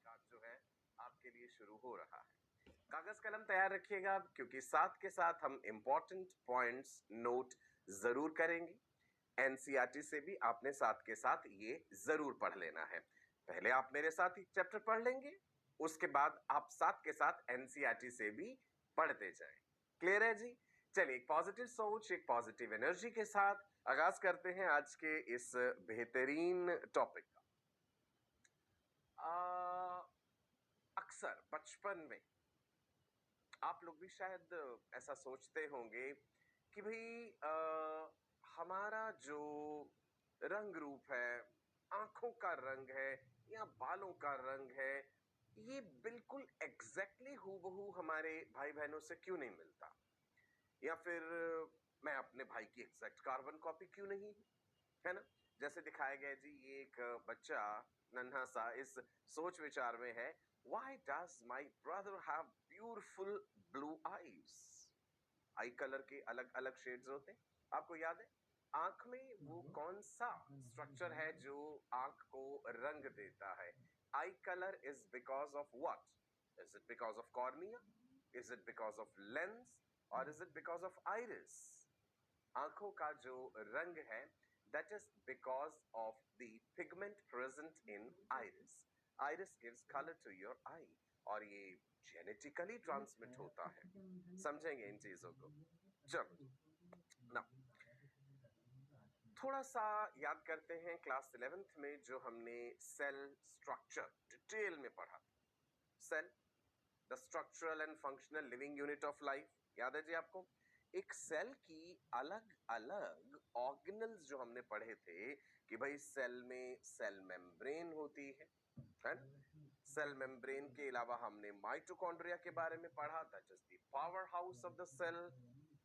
Topic आज जो है आपके लिए शुरू हो रहा है। कागज कलम तैयार रखिएगा क्योंकि साथ के साथ हम इंपॉर्टेंट पॉइंट्स नोट जरूर करेंगे। एनसीईआरटी से भी आपने साथ के साथ ये जरूर पढ़ लेना है। पहले आप मेरे साथ एक चैप्टर पढ़ लेंगे, उसके बाद आप साथ के साथ एनसीईआरटी से भी पढ़ते जाएं। क्लियर है जी? चलिए, एक पॉजिटिव सोच, एक पॉजिटिव एनर्जी के साथ आगाज करते हैं आज के इस बेहतरीन टॉपिक का। अक्सर बचपन में आप लोग भी शायद ऐसा सोचते होंगे कि भाई हमारा जो रंग रूप है, आंखों का रंग है या बालों का रंग है, ये बिल्कुल एग्जैक्टली हूबहू हमारे भाई बहनों से क्यों नहीं मिलता, या फिर मैं अपने भाई की एग्जैक्ट कार्बन कॉपी क्यों नहीं, है ना? जैसे दिखाया गया जी, ये एक बच्चा नन्हा सा इस सोच विचार में है, why does my brother have beautiful blue eyes. I colour के अलग अलग शेड्स होते हैं, आपको याद है? आंख में वो कौन सा स्ट्रक्चर है जो आंख को रंग देता है? Eye colour is because of what? Is it because of cornea? Is it because of lens? और is it because of iris? आंखों का जो रंग है, that is because of the pigment present in iris. Iris gives color to your eye और ये genetically transmit होता है। समझेंगे इन चीजों को। चलो ना, थोड़ा सा याद करते हैं क्लास 11th में जो हमने सेल स्ट्रक्चर डिटेल में पढ़ा था। Cell, the structural and functional living unit of life, याद है जी आपको? एक सेल की अलग अलग ऑर्गेनल्स जो हमने पढ़े थे कि भाई सेल में सेल मेम्ब्रेन होती है ना? सेल मेम्ब्रेन के अलावा हमने माइटोकॉन्ड्रिया के बारे में पढ़ा था, just the powerhouse of the cell.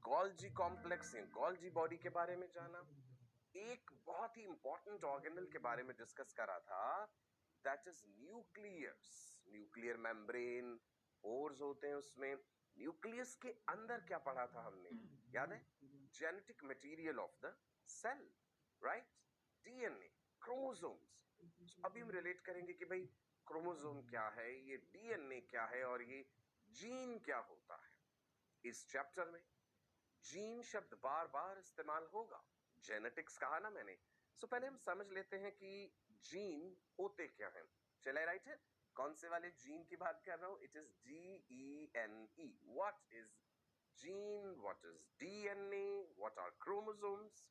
Golgi complex या गोल्जी बॉडी के बारे में जाना। एक बहुत ही इंपॉर्टेंट ऑर्गेनल के बारे में डिस्कस करा था, that is nucleus. Nuclear membrane, pores होते हैं उसमें। न्यूक्लियस के अंदर क्या पढ़ा था हमने, याद है? Genetic material of the cell, right? DNA, chromosomes. अभी हम रिलेट करेंगे कि भाई क्रोमोसोम क्या है, ये डीएनए क्या है और ये जीन क्या होता है। इस चैप्टर में जीन शब्द बार बार इस्तेमाल होगा। जेनेटिक्स कहा ना मैंने, सो पहले हम समझ लेते हैं कि जीन होते क्या हैं। चले राइट है, कौन से वाले जीन की बात कर रहा हूं? It is GENE। What is gene, what is DNA, what are chromosomes?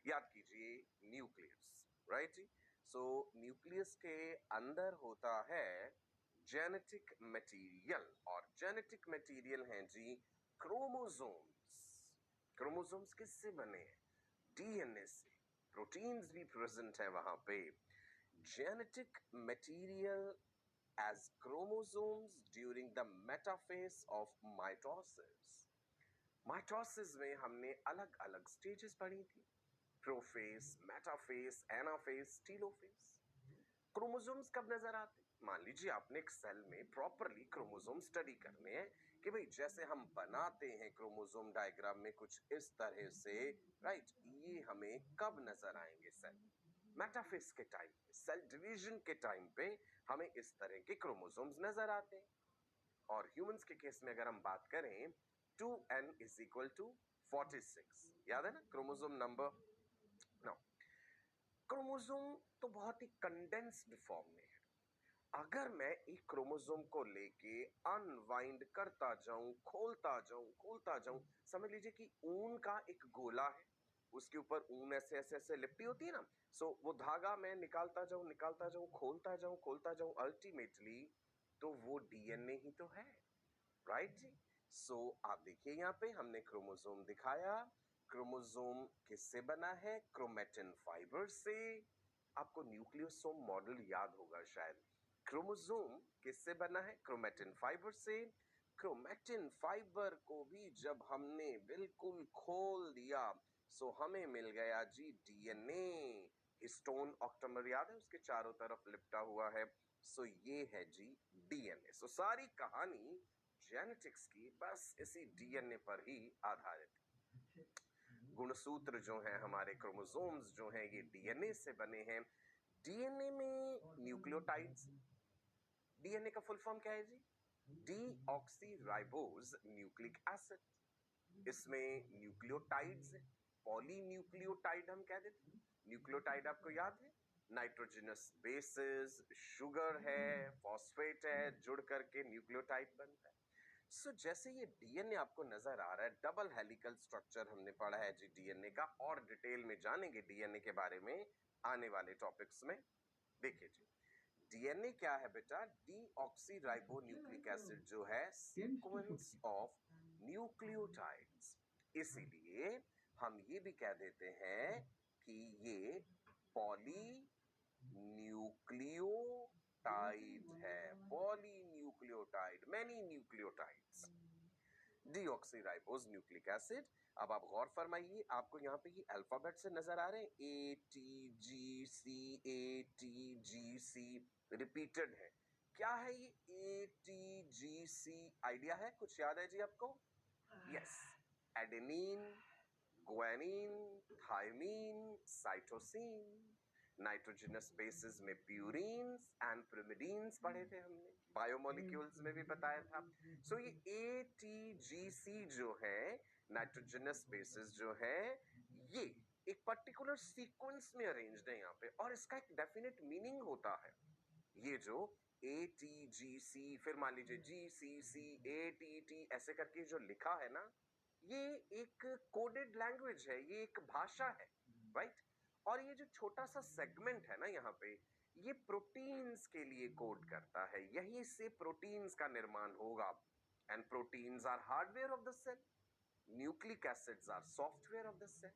याद कीजिए, न्यूक्लियस, राइट जी? सो न्यूक्लियस के अंदर होता है जेनेटिक मटेरियल, और जेनेटिक मटेरियल है जी क्रोमोसोम्स। क्रोमोसोम्स किससे बने हैं? डीएनए से। प्रोटीन्स भी प्रेजेंट है वहां पे। Genetic material as chromosomes during the metaphase of mitosis. Mitosis में हमने अलग अलग स्टेजेस पढ़ी थी, profess, metaphase, anaphase, telophase. Chromosomes कब नजर आते? मान लीजिए आपने एक सेल में प्रॉपरली क्रोमोसोम स्टडी करने हैं कि भाई जैसे हम बनाते हैं क्रोमोसोम डायग्राम में कुछ इस तरह से, राइट? ये हमें कब नजर आएंगे? सेल मेटाफेस के टाइम पे, सेल डिवीजन के टाइम पे हमें इस तरह के क्रोमोसोम्स नजर आते हैं। और ह्यूमंस के केस में अगर हम बात करें, 2n इज इक्वल टू 46, याद है ना क्रोमोसोम नंबर? नाउ क्रोमोसोम तो बहुत ही कंडेंस्ड फॉर्म में है। अगर मैं एक क्रोमोसोम को लेके अनवाइंड करता जाऊं, खोलता जाऊं, समझ लीजिए कि ऊन का एक गोला है, उसके ऊपर ऊन ऐसे ऐसे ऐसे लिपटी होती है ना। सो वो धागा मैं निकालता जाऊं, खोलता जाऊं, अल्टीमेटली तो वो डीएनए ही तो है, राइट जी? सो आप देखिए, यहाँ पे हमने क्रोमोसोम दिखाया। क्रोमोसोम किससे बना है? क्रोमेटिन फाइबर से। आपको न्यूक्लियोसोम मॉडल याद होगा शायद। क्रोमोसोम किससे बना है? क्रोमेटिन फाइबर से। क्रोमेटिन फाइबर को भी जब हमने बिल्कुल खोल दिया, सो हमें मिल गया जी डीएनए। हिस्टोन ऑक्टेमर याद है, उसके चारों तरफ लिपटा हुआ है। सो ये है जी डीएनए। सो सारी कहानी जेनेटिक्स की बस इसी डीएनए पर ही आधारित। गुणसूत्र जो है हमारे, क्रोमोसोम्स जो हैं, ये डीएनए से बने हैं। डीएनए में न्यूक्लियोटाइड्स, डीएनए का फुल फॉर्म क्या है जी? Deoxyribose nucleic acid. इसमें न्यूक्लियोटाइड्स है, पॉलीन्यूक्लियोटाइड हम कह देते हैं। न्यूक्लियोटाइड आपको याद है, नाइट्रोजनस बेसेस, शुगर है, फॉस्फेट है, जुड़ करके न्यूक्लियोटाइड बनता है। सो जैसे ये डीएनए आपको नजर आ रहा है, डबल हेलिकल स्ट्रक्चर हमने पढ़ा है जी डीएनए का, और डिटेल में जानेंगे डीएनए के बारे में आने वाले टॉपिक्स में। देखिए जी, डीएनए क्या है बेटा? डीऑक्सीराइबोन्यूक्लिक एसिड जो है सीक्वेंस ऑफ न्यूक्लियोटाइड्स। इसीलिए हम ये भी कह देते हैं कि ये पॉली न्यूक्लियोटाइड है, polynucleotide, many nucleotides, deoxyribose nucleic acid. अब आप गौर फरमाइए, आपको यहाँ पे ये अल्फाबेट से नजर आ रहे हैं, A T G C, A T G C repeated है। क्या है ये ए टी जी सी? आइडिया है, कुछ याद है जी आपको? Yes, adenine, guanine, thymine, cytosine. Nitrogenous bases में प्यूरीन्स एंड pyrimidines पढ़े थे हमने, बायोमोलिक्यूल्स में भी बताया था। सो ये ATGC जो है, नाइट्रोजनस बेसिस जो है, ये एक पर्टिकुलर सीक्वेंस में अरेंज्ड है यहाँ पे, और इसका एक डेफिनेट मीनिंग होता है। ये जो ATGC, फिर मान लीजिए GCC, ATT ऐसे करके जो लिखा है ना, ये एक कोडेड लैंग्वेज है, ये एक भाषा है, राइट? और ये जो छोटा सा सेगमेंट है ना यहाँ पे, ये प्रोटीन्स के लिए कोड करता है, यहीं से प्रोटीन्स का निर्माण होगा। And proteins are hardware of the cell, nucleic acids are software of the cell,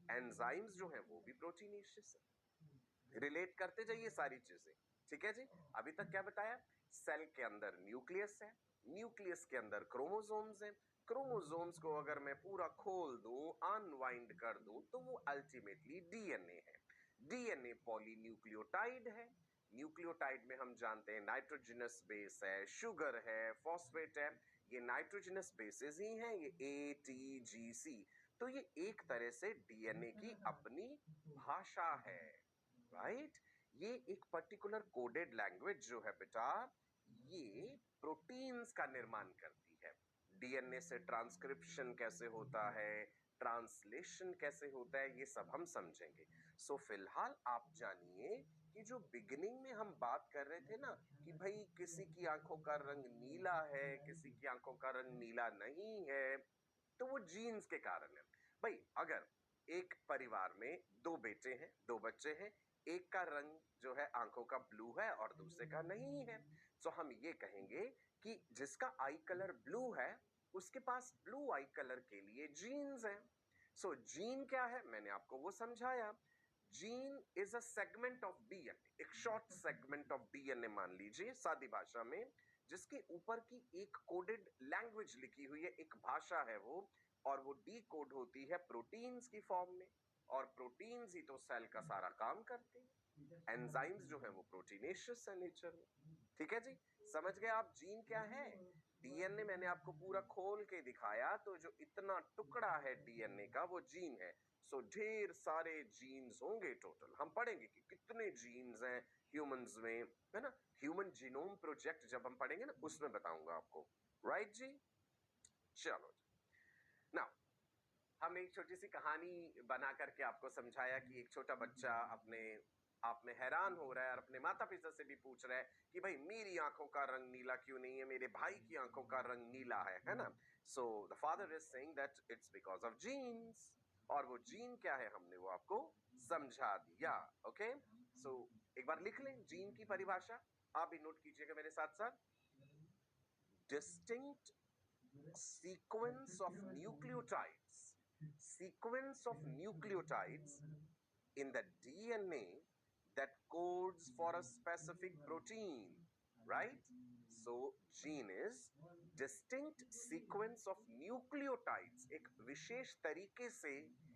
enzymes जो है वो भी प्रोटीनेशियस है। रिलेट करते जाइए सारी चीजें, ठीक है जी? अभी तक क्या बताया? सेल के अंदर न्यूक्लियस है, न्यूक्लियस के अंदर क्रोमोसोम्स है, क्रोमोसोम्स को अगर मैं पूरा खोल दूं, अनवाइंड कर दूं, तो वो अल्टीमेटली डीएनए है। डीएनए पॉलीन्यूक्लियोटाइड है। न्यूक्लियोटाइड में हम जानते हैं नाइट्रोजनस बेस है, शुगर है, फॉस्फेट है। ये नाइट्रोजनस बेसेस ही हैं, ये ATGC। तो ये एक तरह से डीएनए की अपनी भाषा है, राइट? ये एक पर्टिकुलर कोडेड लैंग्वेज जो है बेटा, ये प्रोटीन्स का निर्माण करती है। डीएनए से ट्रांसक्रिप्शन कैसे होता है, ट्रांसलेशन कैसे होता है, ये सब हम समझेंगे। सो फिलहाल आप जानिए कि जो बिगिनिंग में हम बात कर रहे थे ना, कि भाई किसी की आंखों का रंग नीला है, किसी की आंखों का रंग नीला नहीं है, तो वो जीन्स के कारण है। भाई अगर एक परिवार में दो बेटे हैं, दो बच्चे हैं, एक का रंग जो है आंखों का ब्लू है और दूसरे का नहीं है, तो हम ये कहेंगे कि जिसका आई कलर ब्लू है, उसके पास ब्लू आई कलर के लिए जीन्स है। सो जीन क्या है, मैंने आपको वो समझाया। Gene is a segment of DNA, एक शॉर्ट सेगमेंट ऑफ डीएनए मान लीजिए सादी भाषा में, जिसके ऊपर की एक कोडेड लैंग्वेज लिखी हुई है, एक भाषा है वो, और वो डी कोड होती है प्रोटीन्स की फॉर्म में, और प्रोटीन्स ही तो सेल का सारा काम करते हैं। एंजाइम्स जो है वो प्रोटीनेशियस है नेचर में, ठीक है जी? समझ गए आप जीन क्या है? डीएनए मैंने आपको पूरा खोल के दिखाया, तो जो इतना टुकड़ा है डीएनए का वो जीन है। सो ढेर सारे जीन्स होंगे टोटल, हम पढ़ेंगे कि कितने जीन्स हैं ह्यूमंस में, है ना? ह्यूमन जीनोम प्रोजेक्ट जब हम पढ़ेंगे ना, उसमें बताऊंगा आपको, राइट जी? चलो ना, हमने एक छोटी सी कहानी बना करके आपको समझाया कि एक छोटा बच्चा अपने आप में हैरान हो रहा है और अपने माता पिता से भी पूछ रहा है कि भाई मेरी आंखों का रंग नीला क्यों नहीं है, मेरे भाई की आंखों का रंग नीला है ना? So the father is saying that it's because of genes, और वो जीन क्या है हमने वो आपको समझा दिया। ओके, सो एक बार लिख लें जीन की परिभाषा, आप भी नोट कीजिएगा मेरे साथ साथ। Distinct sequence of nucleotides, sequence of nucleotides in the DNA that codes for a specific protein, right? So gene is distinct sequence of nucleotides, एक विशेष तरीके से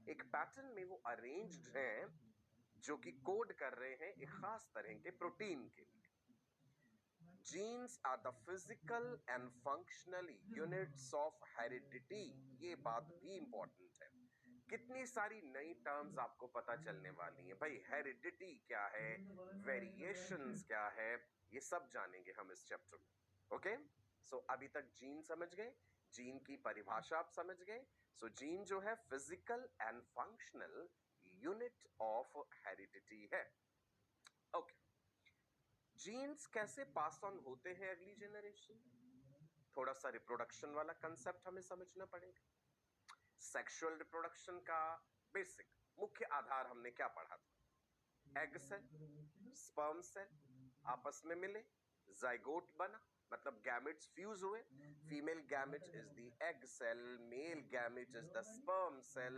एक पैटर्न में वो अरेंज्ड हैं जो कि कोड कर रहे हैं एक खास तरह के प्रोटीन के लिए। Genes are the physical and functional units of heredity, ये बात भी इंपॉर्टेंट है। कितनी सारी नई टर्म्स आपको पता चलने वाली हैं भाई। हेरिडिटी क्या है, वेरिएशंस क्या है, ये सब जानेंगे हम इस चैप्टर में। ओके, सो अभी तक जीन समझ गए, जीन की परिभाषा आप समझ गए। सो जीन जो है physical and functional unit of heredity है। ओके, जीन्स कैसे पास ऑन होते हैं अगली जनरेशन, थोड़ा सा रिप्रोडक्शन वाला कंसेप्ट हमें समझना पड़ेगा। सेक्सुअल रिप्रोडक्शन का बेसिक मुख्य आधार हमने क्या पढ़ा था? एग सेल, स्पर्म सेल आपस में मिले, जाइगोट बना, मतलब गैमेट्स फ्यूज हुए। Female gamete is the egg cell, male gamete is the sperm cell.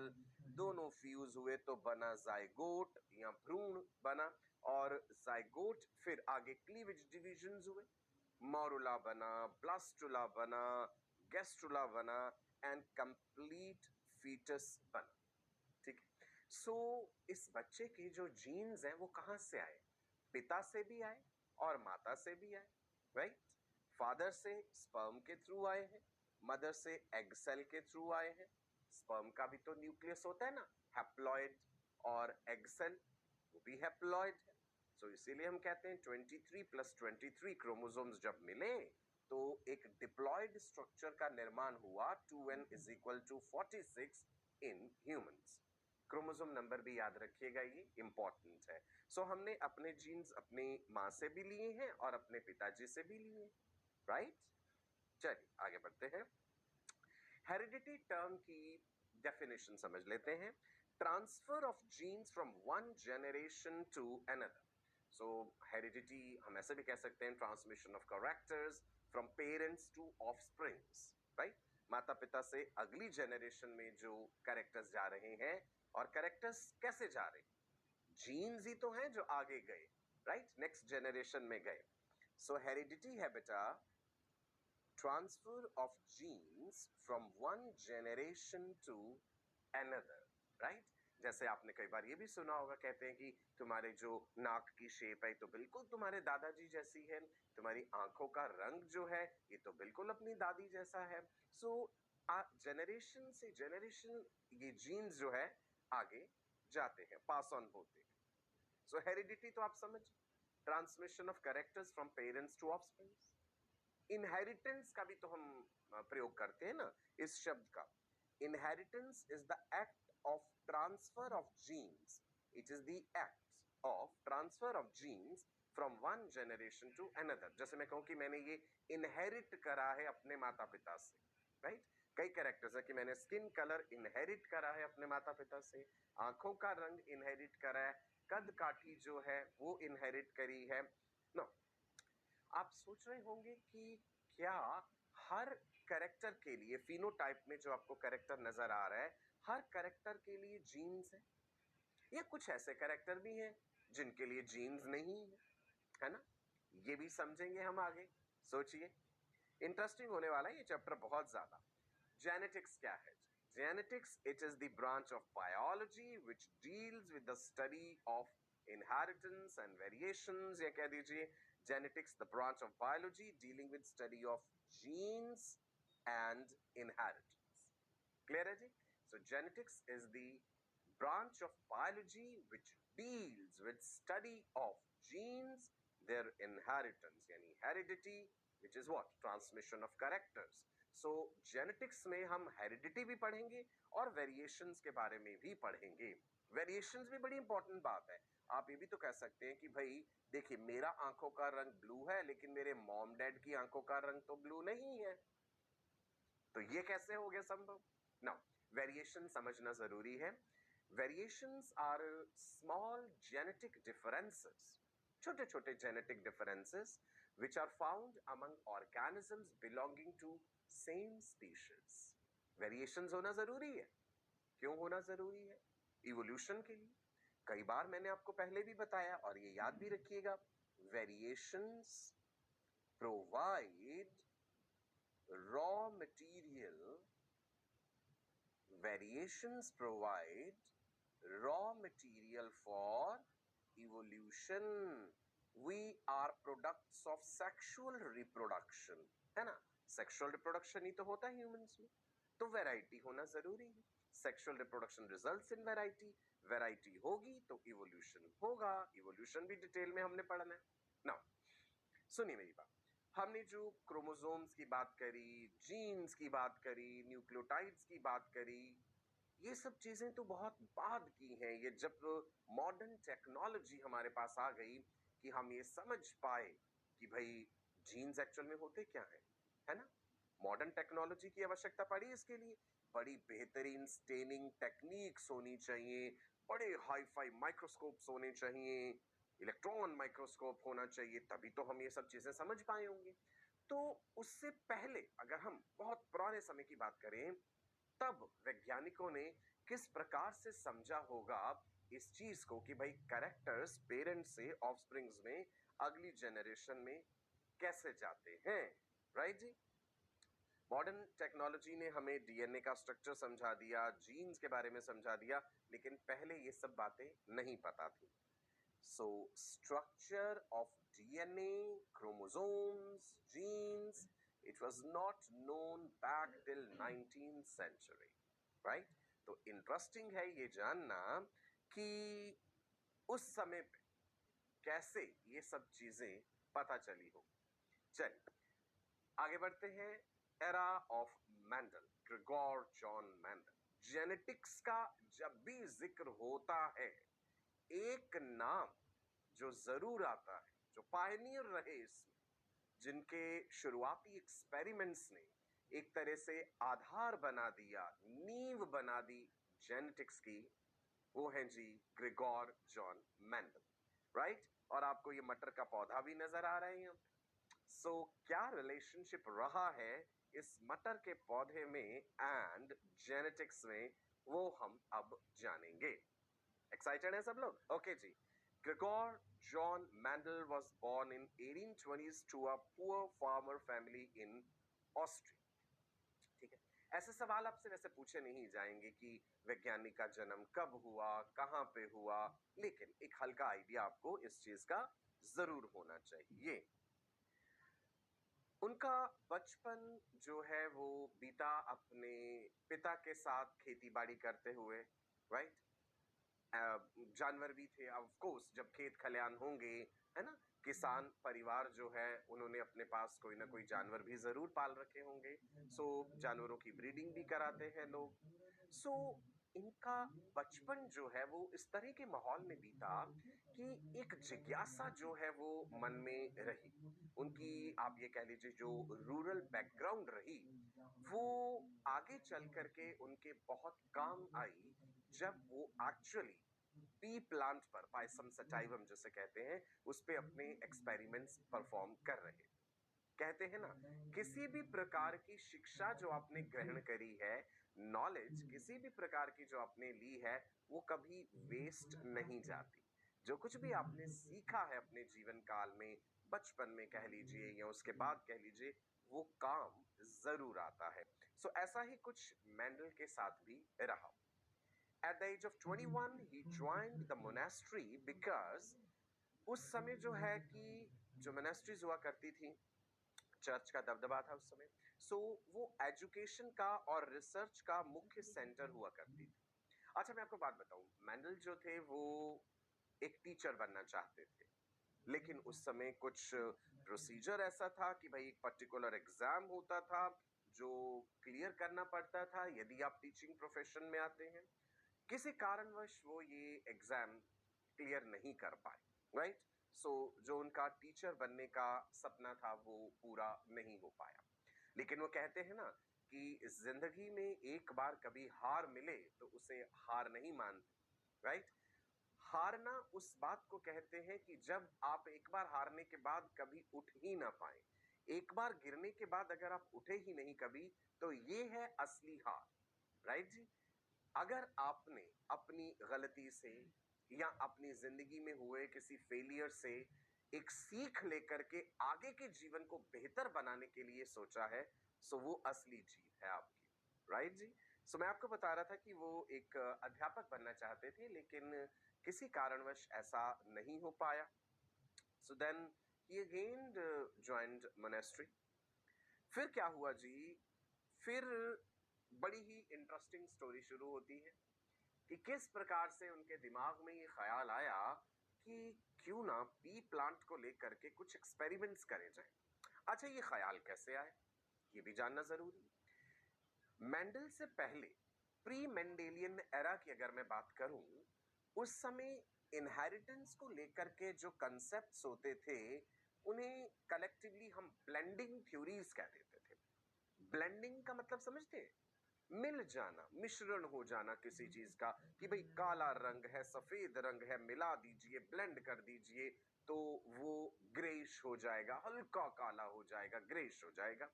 दोनों फ्यूज हुए तो बना जाइगोट या भ्रूण बना, और जाइगोट फिर आगे क्लीवेज डिविजन्स हुए, मॉरुला बना, ब्लास्टुला बना, गैस्ट्रुला बना एंड कंप्लीट फीटस बना। ठीक है, सो इस बच्चे के जो जीन्स हैं वो कहां से आए? पिता से भी आए और माता से भी आए, राइट? फादर से स्पर्म के थ्रू आए हैं, मदर से एग सेल के थ्रू आए हैं। स्पर्म का भी तो न्यूक्लियस होता है ना, हैप्लॉइड, और एग सेल वो भी हैप्लॉइड है। सो इसीलिए हम कहते हैं 23 प्लस 23 क्रोमोसोम्स जब मिले तो एक डिप्लॉइड स्ट्रक्चर का निर्माण हुआ। 2n is equal to 46 in humans. Chromosome number भी याद रखिएगा, ये इंपॉर्टेंट है। सो हमने अपने जीन्स अपनी माँ से भी लिए हैं और अपने पिताजी से भी लिए हैं, राइट? चलिए आगे बढ़ते हैं। हेरिडिटी टर्म की डेफिनेशन समझ लेते हैं। Transfer of genes from one generation to another. So heredity हम ऐसे भी कह सकते हैं transmission of characters from parents to offsprings, right? माता पिता से अगली जनरेशन में जो कैरेक्टर्स जा रहे हैं, और कैरेक्टर्स कैसे जा रहे हैं? जीन्स ही तो हैं जो आगे गए, राइट, नेक्स्ट जनरेशन में गए। सो हेरिडिटी है बेटा transfer of genes from one generation to another, right? जैसे आपने कई बार ये भी सुना होगा, कहते हैं कि तुम्हारे जो नाक की शेप है तो बिल्कुल तुम्हारे दादाजी जैसी है, तुम्हारी आंखों का रंग जो है ये तो बिल्कुल अपनी दादी जैसा है। सो जनरेशन से जनरेशन ये जीन्स जो है आगे जाते हैं, पास ऑन होते हैं। सो हेरिडिटी तो आप समझ, transmission of characters from parents to offsprings. Inheritance का भी तो हम प्रयोग करते हैं ना इस शब्द का। Inheritance is the act of transfer of genes, it is the act of transfer of genes from one generation to another. जैसे मैं कहूं कि मैंने ये इनहेरिट करा है अपने माता पिता से, राइट? कई कैरेक्टर्स है कि मैंने स्किन कलर इनहेरिट करा है अपने माता पिता से, आंखों का रंग इनहेरिट करा है, कद काठी जो है वो इनहेरिट करी है। नो, आप सोच रहे होंगे कि क्या हर कैरेक्टर के लिए फिनोटाइप में जो आपको कैरेक्टर नजर आ रहा है, हर कैरेक्टर के लिए जीन्स है, या कुछ ऐसे कैरेक्टर भी हैं जिनके लिए जीन्स नहीं है ना? ये भी समझेंगे हम आगे। सोचिए, इंटरेस्टिंग होने वाला है ये चैप्टर बहुत ज्यादा। जेनेटिक्स क्या है? Genetics, it is the branch of biology which deals with the study of inheritance and variations, या कह दीजिए genetics, the branch of biology dealing with study of genes and inheritance. Clear है जी? So genetics is the branch of biology which deals with study of genes, their inheritance, यानी heredity, which is what? Transmission of characters. So genetics में हम heredity भी पढ़ेंगे और variations के बारे में भी पढ़ेंगे। वेरिएशंस भी बड़ी इंपॉर्टेंट बात है। आप ये भी तो कह सकते हैं कि भाई देखिए मेरा आंखों का रंग ब्लू है लेकिन मेरे मॉम डैड की आंखों का रंग तो ब्लू नहीं है, तो ये कैसे हो गया संभव? नाउ वेरिएशन समझना जरूरी है। Variations are small genetic differences, छोटे छोटे genetic differences which are found among organisms belonging to same species. Variations होना जरूरी है। क्यों होना जरूरी है? इवोल्यूशन के लिए। कई बार मैंने आपको पहले भी बताया और ये याद भी रखिएगा, variations provide raw material, variations provide raw material for evolution. We are products of sexual reproduction, है ना? सेक्सुअल रिप्रोडक्शन ही तो होता है ह्यूमंस में, तो वैरायटी होना जरूरी है। Sexual reproduction results in variety, variety होगी तो इवोल्यूशन होगा, इवोल्यूशन भी डिटेल में हमने पढ़ना है। नाउ सुनिए मेरी बात, हमने जो क्रोमोसोम्स की बात करी, जीन्स की बात करी, न्यूक्लियोटाइड्स की बात करी, ये सब चीजें तो बहुत बाद की हैं। ये जब मॉडर्न टेक्नोलॉजी हमारे पास आ गई कि हम ये समझ पाए कि भाई जीन्स एक्चुअल में होते क्या है ना? मॉडर्न टेक्नोलॉजी की आवश्यकता पड़ी इसके लिए, बड़ी बेहतरीन स्टेनिंग टेक्निक्स होनी चाहिए, बड़े हाई फाई माइक्रोस्कोप्स होने चाहिए, इलेक्ट्रॉन माइक्रोस्कोप होना चाहिए, तभी तो हम ये सब चीजें समझ पाए होंगे। तो उससे पहले अगर हम बहुत पुराने समय की बात करें, तब वैज्ञानिकों ने किस प्रकार से समझा होगा इस चीज को कि भाई कैरेक्टर्स पेरेंट्स से ऑफस्प्रिंग्स में अगली जनरेशन में कैसे जाते हैं, राइट जी? मॉडर्न टेक्नोलॉजी ने हमें डीएनए का स्ट्रक्चर समझा दिया, जीन्स के बारे में समझा दिया, लेकिन पहले ये सब बातें नहीं पता थी। So structure of DNA, chromosomes, genes, it was not known back till 19th century, right? तो इंटरेस्टिंग है ये जानना कि उस समय पे कैसे ये सब चीजें पता चली हो। चलिए आगे बढ़ते हैं। Era of Mendel, Gregor John Mendel. Genetics का जब भी जिक्र होता है, एक नाम जो जरूर आता है, जो पायनियर रहे इसमें, जिनके शुरुआती एक्सपेरिमेंट्स ने एक तरह से आधार बना दिया, नींव बना दी जेनेटिक्स की, वो हैं जी ग्रेगोर जॉन मैंडल, राइट? और आपको ये मटर का पौधा भी नजर आ रहे हैं। सो क्या रिलेशनशिप रहा है इस मटर के पौधे में एंड जेनेटिक्स में, वो हम अब जानेंगे। एक्साइटेड है सब लोग? ओके जी। Gregor John Mendel was born in 1820s to a poor farmer family in Austria. ठीक है, ऐसे सवाल आपसे वैसे पूछे नहीं जाएंगे कि वैज्ञानिक का जन्म कब हुआ, कहां पे हुआ, लेकिन एक हल्का आइडिया आपको इस चीज का जरूर होना चाहिए। उनका बचपन जो है वो बीता अपने पिता के साथ खेती बाड़ी करते हुए, राइट? जानवर भी थे ऑफ कोर्स, जब खेत खलियान होंगे, है ना, किसान परिवार जो है उन्होंने अपने पास कोई ना कोई जानवर भी जरूर पाल रखे होंगे। सो जानवरों की ब्रीडिंग भी कराते हैं लोग। सो इनका बचपन जो है वो इस तरह के माहौल में बीता कि एक जिज्ञासा जो है वो मन में रही। उनकी आप ये कह लीजिए जो रूरल बैकग्राउंड रही, वो आगे चल करके उनके बहुत काम आई जब वो एक्चुअली पी प्लांट पर, पायसम सटाइवम जिसे कहते हैं, उस पे अपने एक्सपेरिमेंट्स परफॉर्म कर रहे। कहते हैं ना, किसी भी प्रकार की शिक्षा जो आपने ग्रहण करी है, नॉलेज किसी भी प्रकार की जो आपने ली है, वो कभी वेस्ट नहीं जाती। जो कुछ भी आपने सीखा है अपने जीवन काल में, बचपन में कह लीजिए या उसके बाद कह लीजिए, वो काम जरूर आता है। सो ऐसा ही कुछ मैंडल के साथ भी रहा। At the age of 21, he joined the monastery because उस समय जो है कि जो मोनास्ट्रीज हुआ करती थी, चर्च का दबदबा था उस समय, सो वो एजुकेशन का और रिसर्च का मुख्य सेंटर हुआ करती थी। अच्छा मैं आपको बात बताऊं, मैंडल जो थे वो एक टीचर बनना चाहते थे, लेकिन उस समय कुछ प्रोसीजर ऐसा था कि भाई एक पर्टिकुलर एग्जाम होता था जो क्लियर करना पड़ता था यदि आप टीचिंग प्रोफेशन में आते हैं। किसी कारणवश वो ये एग्जाम क्लियर नहीं कर पाए, राइट? सो जो उनका टीचर बनने का सपना था वो पूरा नहीं हो पाया। लेकिन वो कहते हैं ना कि जिंदगी में एक बार कभी हार मिले तो उसे हार नहीं मानते, राइट? हारना उस बात को कहते हैं कि जब आप एक बार हारने के बाद कभी उठ ही ना पाए, एक बार गिरने के बाद अगर आप उठे ही नहीं कभी, तो ये है असली हार, राइट जी? अगर आपने अपनी गलती से या अपनी जिंदगी में हुए किसी फेलियर से एक सीख लेकर के आगे के जीवन को बेहतर बनाने के लिए सोचा है, सो वो असली जीत है आपकी, राइट जी? सो मैं आपको बता रहा था कि वो एक अध्यापक बनना चाहते थे, लेकिन किसी कारणवश ऐसा नहीं हो पाया। So then he again joined monastery. फिर क्या हुआ जी? फिर बड़ी ही इंटरेस्टिंग स्टोरी शुरू होती है कि किस प्रकार से उनके दिमाग में ये ख्याल आया कि क्यों ना पी प्लांट को लेकर के कुछ एक्सपेरिमेंट्स करे जाए। अच्छा, ये ख्याल कैसे आया, ये भी जानना जरूरी है। मेंडल से पहले प्री मेंडेलियन एरा की अगर मैं बात करूं, उस समय इनहेरिटेंस को लेकर के जो कंसेप्ट्स होते थे उन्हें कलेक्टिवली हम ब्लेंडिंग थ्योरीज कह देते थे। ब्लेंडिंग का मतलब समझते हैं? मिल जाना, मिश्रण हो जाना किसी चीज का, कि भाई काला रंग है, सफेद रंग है, मिला दीजिए, ब्लेंड कर दीजिए तो वो ग्रेइश हो जाएगा, हल्का काला हो जाएगा, ग्रेइश हो जाएगा।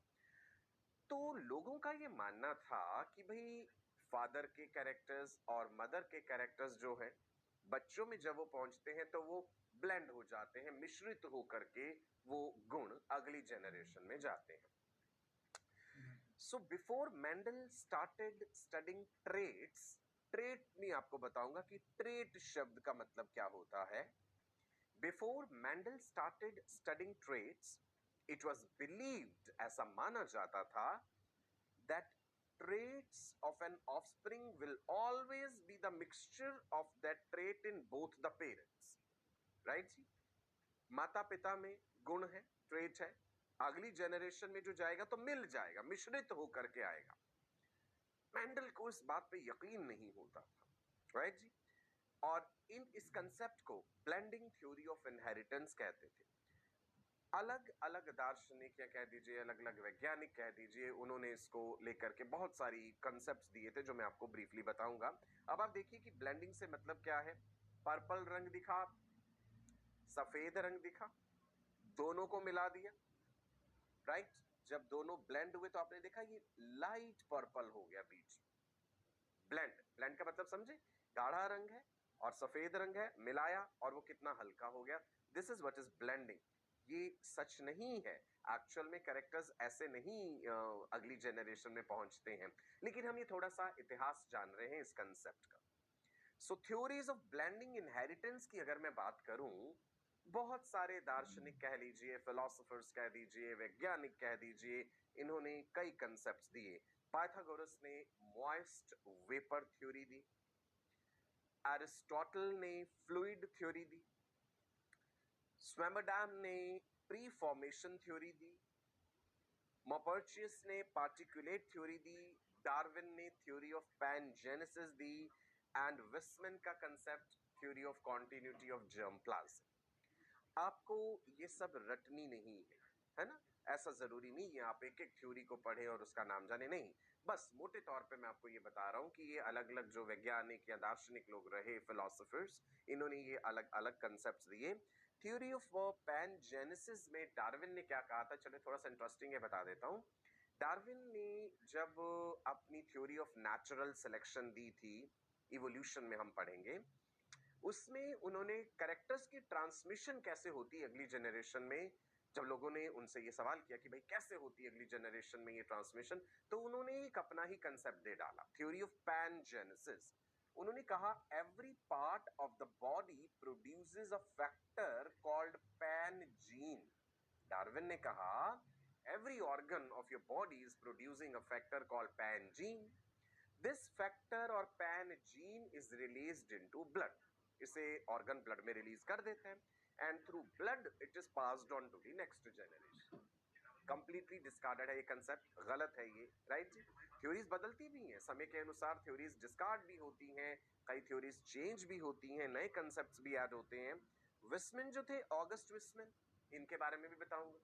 तो लोगों का ये मानना था कि भाई फादर के कैरेक्टर्स और मदर के कैरेक्टर्स जो है बच्चों में जब वो पहुंचते हैं तो वो ब्लेंड हो जाते हैं, मिश्रित होकर के वो गुण अगली जनरेशन में जाते हैं। So before Mendel started studying traits, trait नहीं आपको बताऊंगा कि trait शब्द का मतलब क्या होता है। Before Mendel started studying traits, it was believed, ऐसा माना जाता था, that traits of an offspring will always be the mixture of that trait in both the parents. Right जी? माता पिता में गुण है, ट्रेट है, अगली जनरेशन में जो जाएगा तो मिल जाएगा, मिश्रित होकर के आएगा। मेंडल को इस बात पे यकीन नहीं होता था, राइट जी? और इस कंसेप्ट को ब्लेंडिंग थ्योरी ऑफ इनहेरिटेंस कहते थे। अलग अलग दार्शनिक या कह दीजिए अलग अलग वैज्ञानिक कह दीजिए, उन्होंने इसको लेकर के बहुत सारी कंसेप्ट्स दिए थे जो मैं आपको ब्रीफली बताऊंगा। अब आप देखिए कि ब्लेंडिंग से मतलब क्या है। पर्पल रंग दिखा, सफेद रंग दिखा, दोनों को मिला दिया, राइट? जब दोनों ब्लेंड हुए तो आपने देखा ये लाइट पर्पल हो गया बीच। ब्लेंड, ब्लेंड का मतलब समझे? गाढ़ा रंग है और सफेद रंग है, मिलाया और वो कितना हल्का हो गया। This is what is blending. ये सच नहीं है, एक्चुअल में कैरेक्टर्स ऐसे नहीं अगली जनरेशन में पहुंचते हैं, लेकिन हम ये थोड़ा सा इतिहास जान रहे हैं इस कंसेप्ट का। सो थ्योरीज ऑफ ब्लेंडिंग इनहेरिटेंस की अगर मैं बात करूं, बहुत सारे दार्शनिक कह लीजिए, फिलोसोफर्स कह दीजिए, वैज्ञानिक कह दीजिए, इन्होंने कई कंसेप्ट्स दिए। पाइथागोरस ने मॉइस्ट वेपर थ्योरी दी, एरिस्टोटल ने फ्लूइड थ्योरी दी, स्वेमरडैम ने प्री फॉर्मेशन थ्योरी दी, मॉपर्चियस ने पार्टिकुलेट थ्योरी दी, डार्विन ने थ्योरी ऑफ पैनजेनेसिस दी, एंड विस्मैन का concept theory of continuity of germ plasm. आपको ये सब रटनी नहीं है ना? ऐसा जरूरी नहीं है आप एक एक थ्योरी को पढ़ें और उसका नाम जाने, नहीं। बस मोटे तौर पे मैं आपको ये बता रहा हूँ कि ये अलग अलग जो वैज्ञानिक या दार्शनिक लोग रहे, फिलोसोफर्स, इन्होंने ये अलग अलग कंसेप्ट्स दिए। थ्योरी ऑफ पैनजेनेसिस में डार्विन ने क्या कहा था, चलो थोड़ा सा इंटरेस्टिंग है, बता देता हूँ। डार्विन ने जब अपनी थ्योरी ऑफ नेचुरल सिलेक्शन दी थी, इवोल्यूशन में हम पढ़ेंगे, उसमें उन्होंने कैरेक्टर्स की ट्रांसमिशन कैसे होती है अगली जनरेशन में, जब लोगों ने उनसे ये सवाल किया कि भाई कैसे होती है अगली जनरेशन में ये ट्रांसमिशन, तो उन्होंने एक अपना ही कंसेप्ट दे डाला, थ्योरी ऑफ पैनजेनेसिस। उन्होंने कहा every part of the body produces a factor called pan gene. Darwin ने कहा every organ of your body is producing a factor called pan gene. This factor और pan gene is released into blood. इसे organ blood में release कर देते हैं, and through blood it is passed on to the next generation. Completely discarded है ये concept, गलत है ये, राइट? थ्योरीज बदलती भी हैं, समय के अनुसार थ्योरीज डिस्कार्ड भी होती हैं, कई थ्योरीज चेंज भी होती हैं, नए कंसेप्ट्स भी ऐड होते हैं। विस्मैन जो थे, ऑगस्ट विस्मैन, इनके बारे में भी बताऊंगा,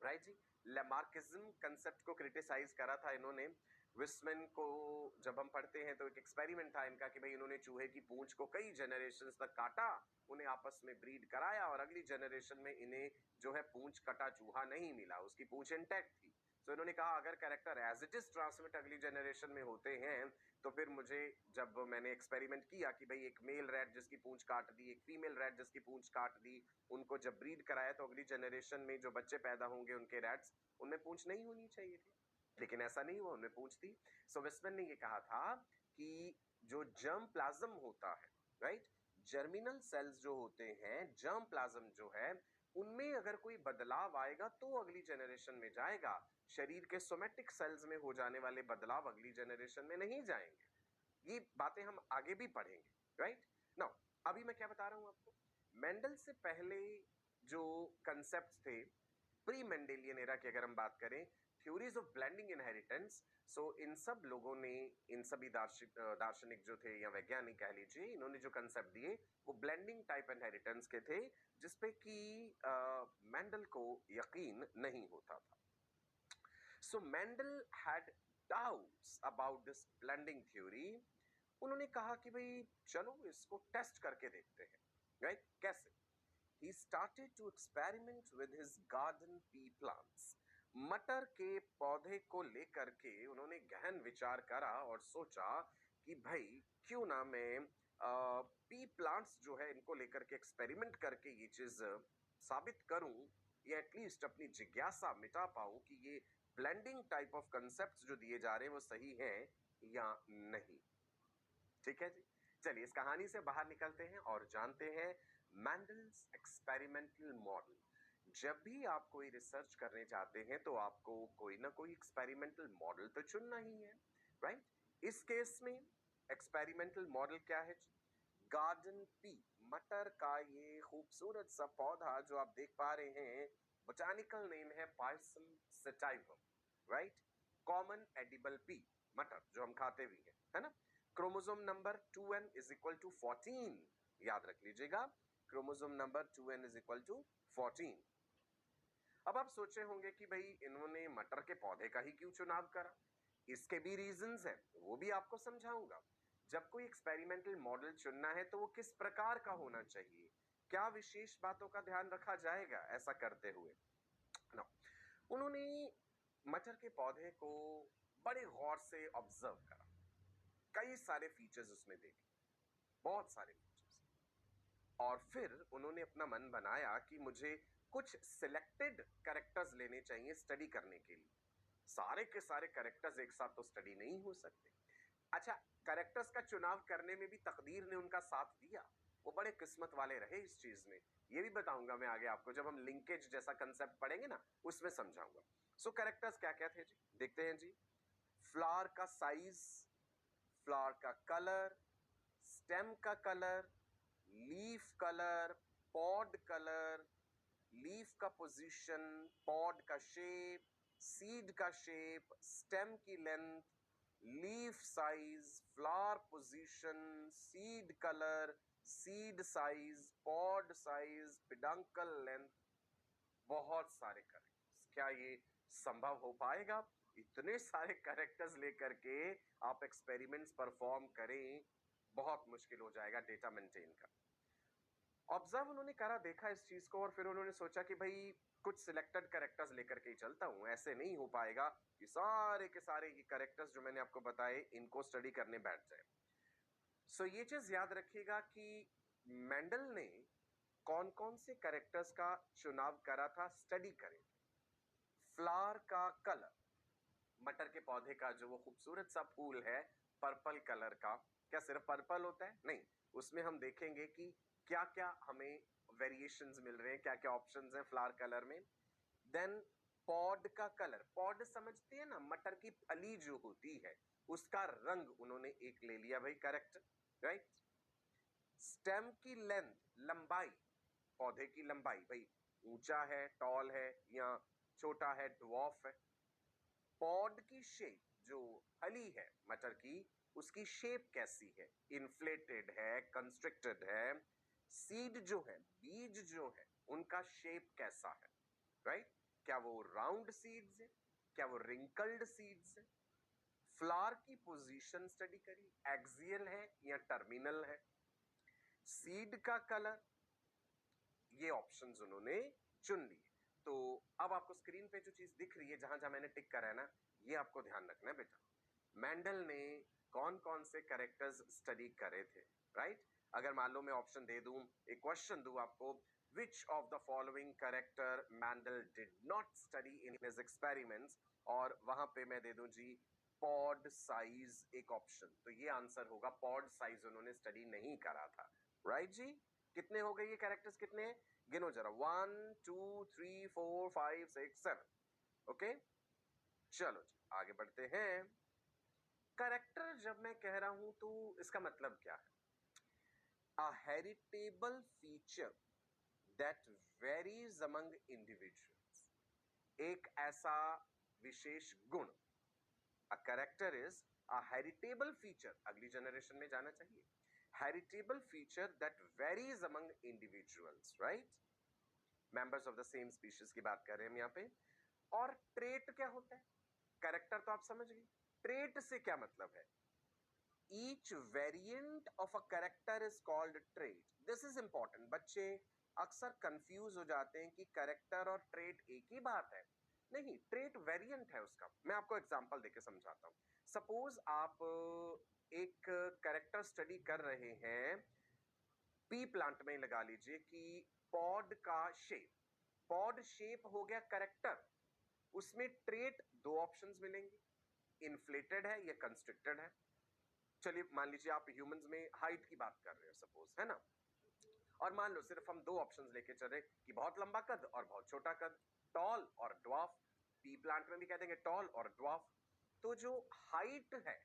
राइट जी? लैमार्किज्म कंसेप्ट को क्रिटिसाइज करा था इन्होंने। विस्मैन को जब हम पढ़ते हैं तो एक एक्सपेरिमेंट था इनका कि भाई इन्होंने चूहे की पूंछ को कई जनरेशंस तक काटा, उन्हें आपस में ब्रीड कराया और अगली जनरेशन में इन्हें जो है पूंछ कटा चूहा नहीं मिला, उसकी पूंछ इंटैक्ट थी। तो इन्होंने कहा अगर character as it is transmit अगली जनरेशन में होते हैं तो फिर मुझे, जब मैंने एक्सपेरिमेंट किया कि भाई एक मेल रैट जिसकी पूंछ काट दी, एक फीमेल रैट जिसकी पूंछ काट दी, उनको जब ब्रीड कराया तो अगली जनरेशन में जो बच्चे पैदा होंगे उनके रैट्स, उनमें पूंछ नहीं होनी चाहिए थी, लेकिन ऐसा नहीं हुआ, उनमें पूंछ थी। सो विस्मैन ने ये कहा था कि जो जर्म प्लाज्म होता है, राइट, जर्मिनल सेल्स जो होते हैं, जर्म प्लाज्म जो है उनमें अगर कोई बदलाव आएगा तो अगली जनरेशन में जाएगा। शरीर के सोमेटिक सेल्स में हो जाने वाले बदलाव अगली जनरेशन में नहीं जाएंगे। ये बातें हम आगे भी पढ़ेंगे, राइट नाउ। अभी मैं क्या बता रहा हूं आपको, मेंडल से पहले जो कंसेप्ट थे, प्री मेंडेलियन एरा की अगर हम बात करें, थ्योरीज ऑफ ब्लेंडिंग इनहेरिटेंस, सो इन सब लोगों ने, इन सभी दार्शनिक जो थे या वैज्ञानिक कह लीजिए, इन्होंने जो कंसेप्ट दिए वो ब्लेंडिंग टाइप इनहेरिटेंस के थे, जिसपे कि मेंडल को यकीन नहीं होता था। So Mendel had doubts about this blending theory. उन्होंने कहा कि भाई चलो इसको टेस्ट करके देखते हैं, राइट? कैसे? He started to experiment with his garden pea plants. मटर के पौधे को लेकर के उन्होंने गहन विचार करा और सोचा कि भाई क्यों ना मैं पी प्लांट्स जो है इनको लेकर के एक्सपेरिमेंट करके ये चीज साबित करूं, या एटलीस्ट अपनी जिज्ञासा मिटा पाऊं कि ये ब्लेंडिंग टाइप ऑफ कंसेप्ट्स जो दिए जा रहे हैं वो सही हैं या नहीं। ठीक है जी, चलिए इस कहानी से बाहर निकलते हैं और जानते हैं मैंडल्स एक्सपेरिमेंटल मॉडल। जब भी आप कोई रिसर्च करने जाते हैं तो आपको कोई ना कोई एक्सपेरिमेंटल मॉडल तो चुनना ही है, राइट? इस केस में एक्सपेरिमेंटल मॉडल क्या है? गार्डन पी, मटर का ये खूबसूरत सा पौधा जो आप देख पा रहे हैं, बोटानिकल नेम है Pisum sativum, right? Common edible pea, मटर जो हम खाते भी हैं, है ना? Chromosome number 2n is equal to 14, याद रख लीजिएगा, chromosome number 2n is equal to 14। अब आप सोचे होंगे कि भाई इन्होंने मटर के पौधे का ही क्यों चुनाव करा? इसके भी रीजंस हैं, वो भी आपको समझाऊंगा। जब कोई एक्सपेरिमेंटल मॉडल चुनना है तो वो किस प्रकार का होना चाहिए, क्या विशेष बातों का ध्यान रखा जाएगा ऐसा करते हुए ना? उन्होंने मटर के पौधे को बड़े गौर से ऑब्जर्व करा, कई सारे फीचर्स उसमें देखे, बहुत सारे फीचर्स, और फिर उन्होंने अपना मन बनाया कि मुझे कुछ सिलेक्टेड कैरेक्टर्स लेने चाहिए स्टडी करने के लिए। सारे के सारे कैरेक्टर्स एक साथ तो स्टडी नहीं हो सकते। अच्छा, कैरेक्टर्स का चुनाव करने में भी तकदीर ने उनका साथ दिया, वो बड़े किस्मत वाले रहे इस चीज में। ये भी बताऊंगा मैं आगे आपको, जब हम लिंकेज जैसा कंसेप्ट पढ़ेंगे ना उसमें समझाऊंगा। सो कैरेक्टर्स क्या क्या थे जी, देखते हैं जी। फ्लावर का साइज, फ्लावर का कलर, स्टेम का colour, leaf colour, pod colour, leaf का पोजीशन, पॉड का शेप, सीड का शेप, स्टेम की length, leaf size, flower position, seed colour, seed size, pod size, peduncle length, बहुत सारे कैरेक्टर्स। क्या ये संभव हो पाएगा? इतने सारे कैरेक्टर्स लेकर के आप एक्सपेरिमेंट्स परफॉर्म करें, बहुत मुश्किल हो जाएगा डेटा मेंटेन का। ऑब्जर्व उन्होंने करा, देखा इस चीज को, और फिर उन्होंने सोचा कि भाई कुछ सिलेक्टेड कैरेक्टर्स लेकर के ही चलता हूं, ऐसे नहीं हो पाएगा कि सारे के सारे कैरेक्टर्स जो मैंने आपको बताए इनको स्टडी करने बैठ जाए। सो ये चीज याद रखिएगा कि मेंडल ने कौन कौन से कैरेक्टर्स का चुनाव करा था स्टडी करें। फ्लावर का कलर, मटर के पौधे का जो वो खूबसूरत सा फूल है पर्पल कलर का, क्या सिर्फ पर्पल होता है? नहीं, उसमें हम देखेंगे कि क्या क्या हमें वेरिएशंस मिल रहे हैं, क्या क्या ऑप्शंस हैं फ्लावर कलर में। देन पॉड का कलर, पॉड समझते हैं ना, मटर की फली जो होती है उसका रंग उन्होंने एक ले लिया भाई, करेक्ट, राइट? स्टेम की लेंथ, लंबाई, पौधे की लंबाई, भाई ऊंचा है, टॉल है, या छोटा है, ड्वार्फ है। पॉड की शेप, जो फली है मटर की, उसकी शेप कैसी है, इन्फ्लेटेड है, कंस्ट्रिक्टेड है। सीड जो है, बीज जो है, उनका शेप कैसा है, राइट? क्या वो राउंड सीड्स है, क्या वो रिंकल्ड सीड्स है? फ्लावर की पोजीशन स्टडी करी, एक्सियल है या टर्मिनल है। सीड का कलर, ये ऑप्शंस उन्होंने चुन लिए। तो अब आपको स्क्रीन पे जो चीज दिख रही है, जहां जहां मैंने टिक करा है ना, ये आपको ध्यान रखना है बेटा। मेंडल ने कौन कौन से कैरेक्टर्स स्टडी करे थे, राइट? अगर मान लो मैं ऑप्शन दे दूं, एक क्वेश्चन दूं आपको, which of the following character Mendel did not study in his experiments, और वहां पे मैं दे दूं जी पॉड साइज एक ऑप्शन, तो ये आंसर होगा पॉड साइज उन्होंने स्टडी नहीं करा था, राइट जी? कितने हो गए ये कैरेक्टर्स, कितने? गिनो जरा, 1 2 3 4 5 6 7। ओके, चलो जी आगे बढ़ते हैं। करेक्टर जब मैं कह रहा हूं तो इसका मतलब क्या है? A heritable feature that varies among individuals, एक ऐसा विशेष गुण। A character is a heritable feature, अगली जनरेशन में जाना चाहिए। Heritable feature that varies among individuals, right, members of the same species की बात कर रहे हैं हम यहाँ पे। और ट्रेट क्या होता है? कैरेक्टर तो आप समझ गए, ट्रेट से क्या मतलब है? Each variant of a character is called trait. This is important, बच्चे अक्सर कंफ्यूज हो जाते हैं कि कैरेक्टर और ट्रेट एक ही बात है। नहीं, ट्रेट वेरिएंट है उसका। मैं आपको एग्जांपल देके समझाता हूं। सपोज आप एक कैरेक्टर स्टडी कर रहे हैं, पी प्लांट में लगा लीजिए कि पॉड का शेप, पॉड शेप हो गया कैरेक्टर। उसमें ट्रेट दो ऑप्शंस मिलेंगे, इन्फ्लेटेड है या कंस्ट्रिक्टेड है। चलिए मान लीजिए आप ह्यूमंस में हाइट की बात कर रहे हैं सपोज, है ना, और मान लो सिर्फ हम दो ऑप्शंस लेके चले कि बहुत लंबा कद और बहुत छोटा कद, टॉल और ड्वार्फ। पी प्लांट में भी कह देंगे टॉल और ड्वार्फ। तो जो हाइट है,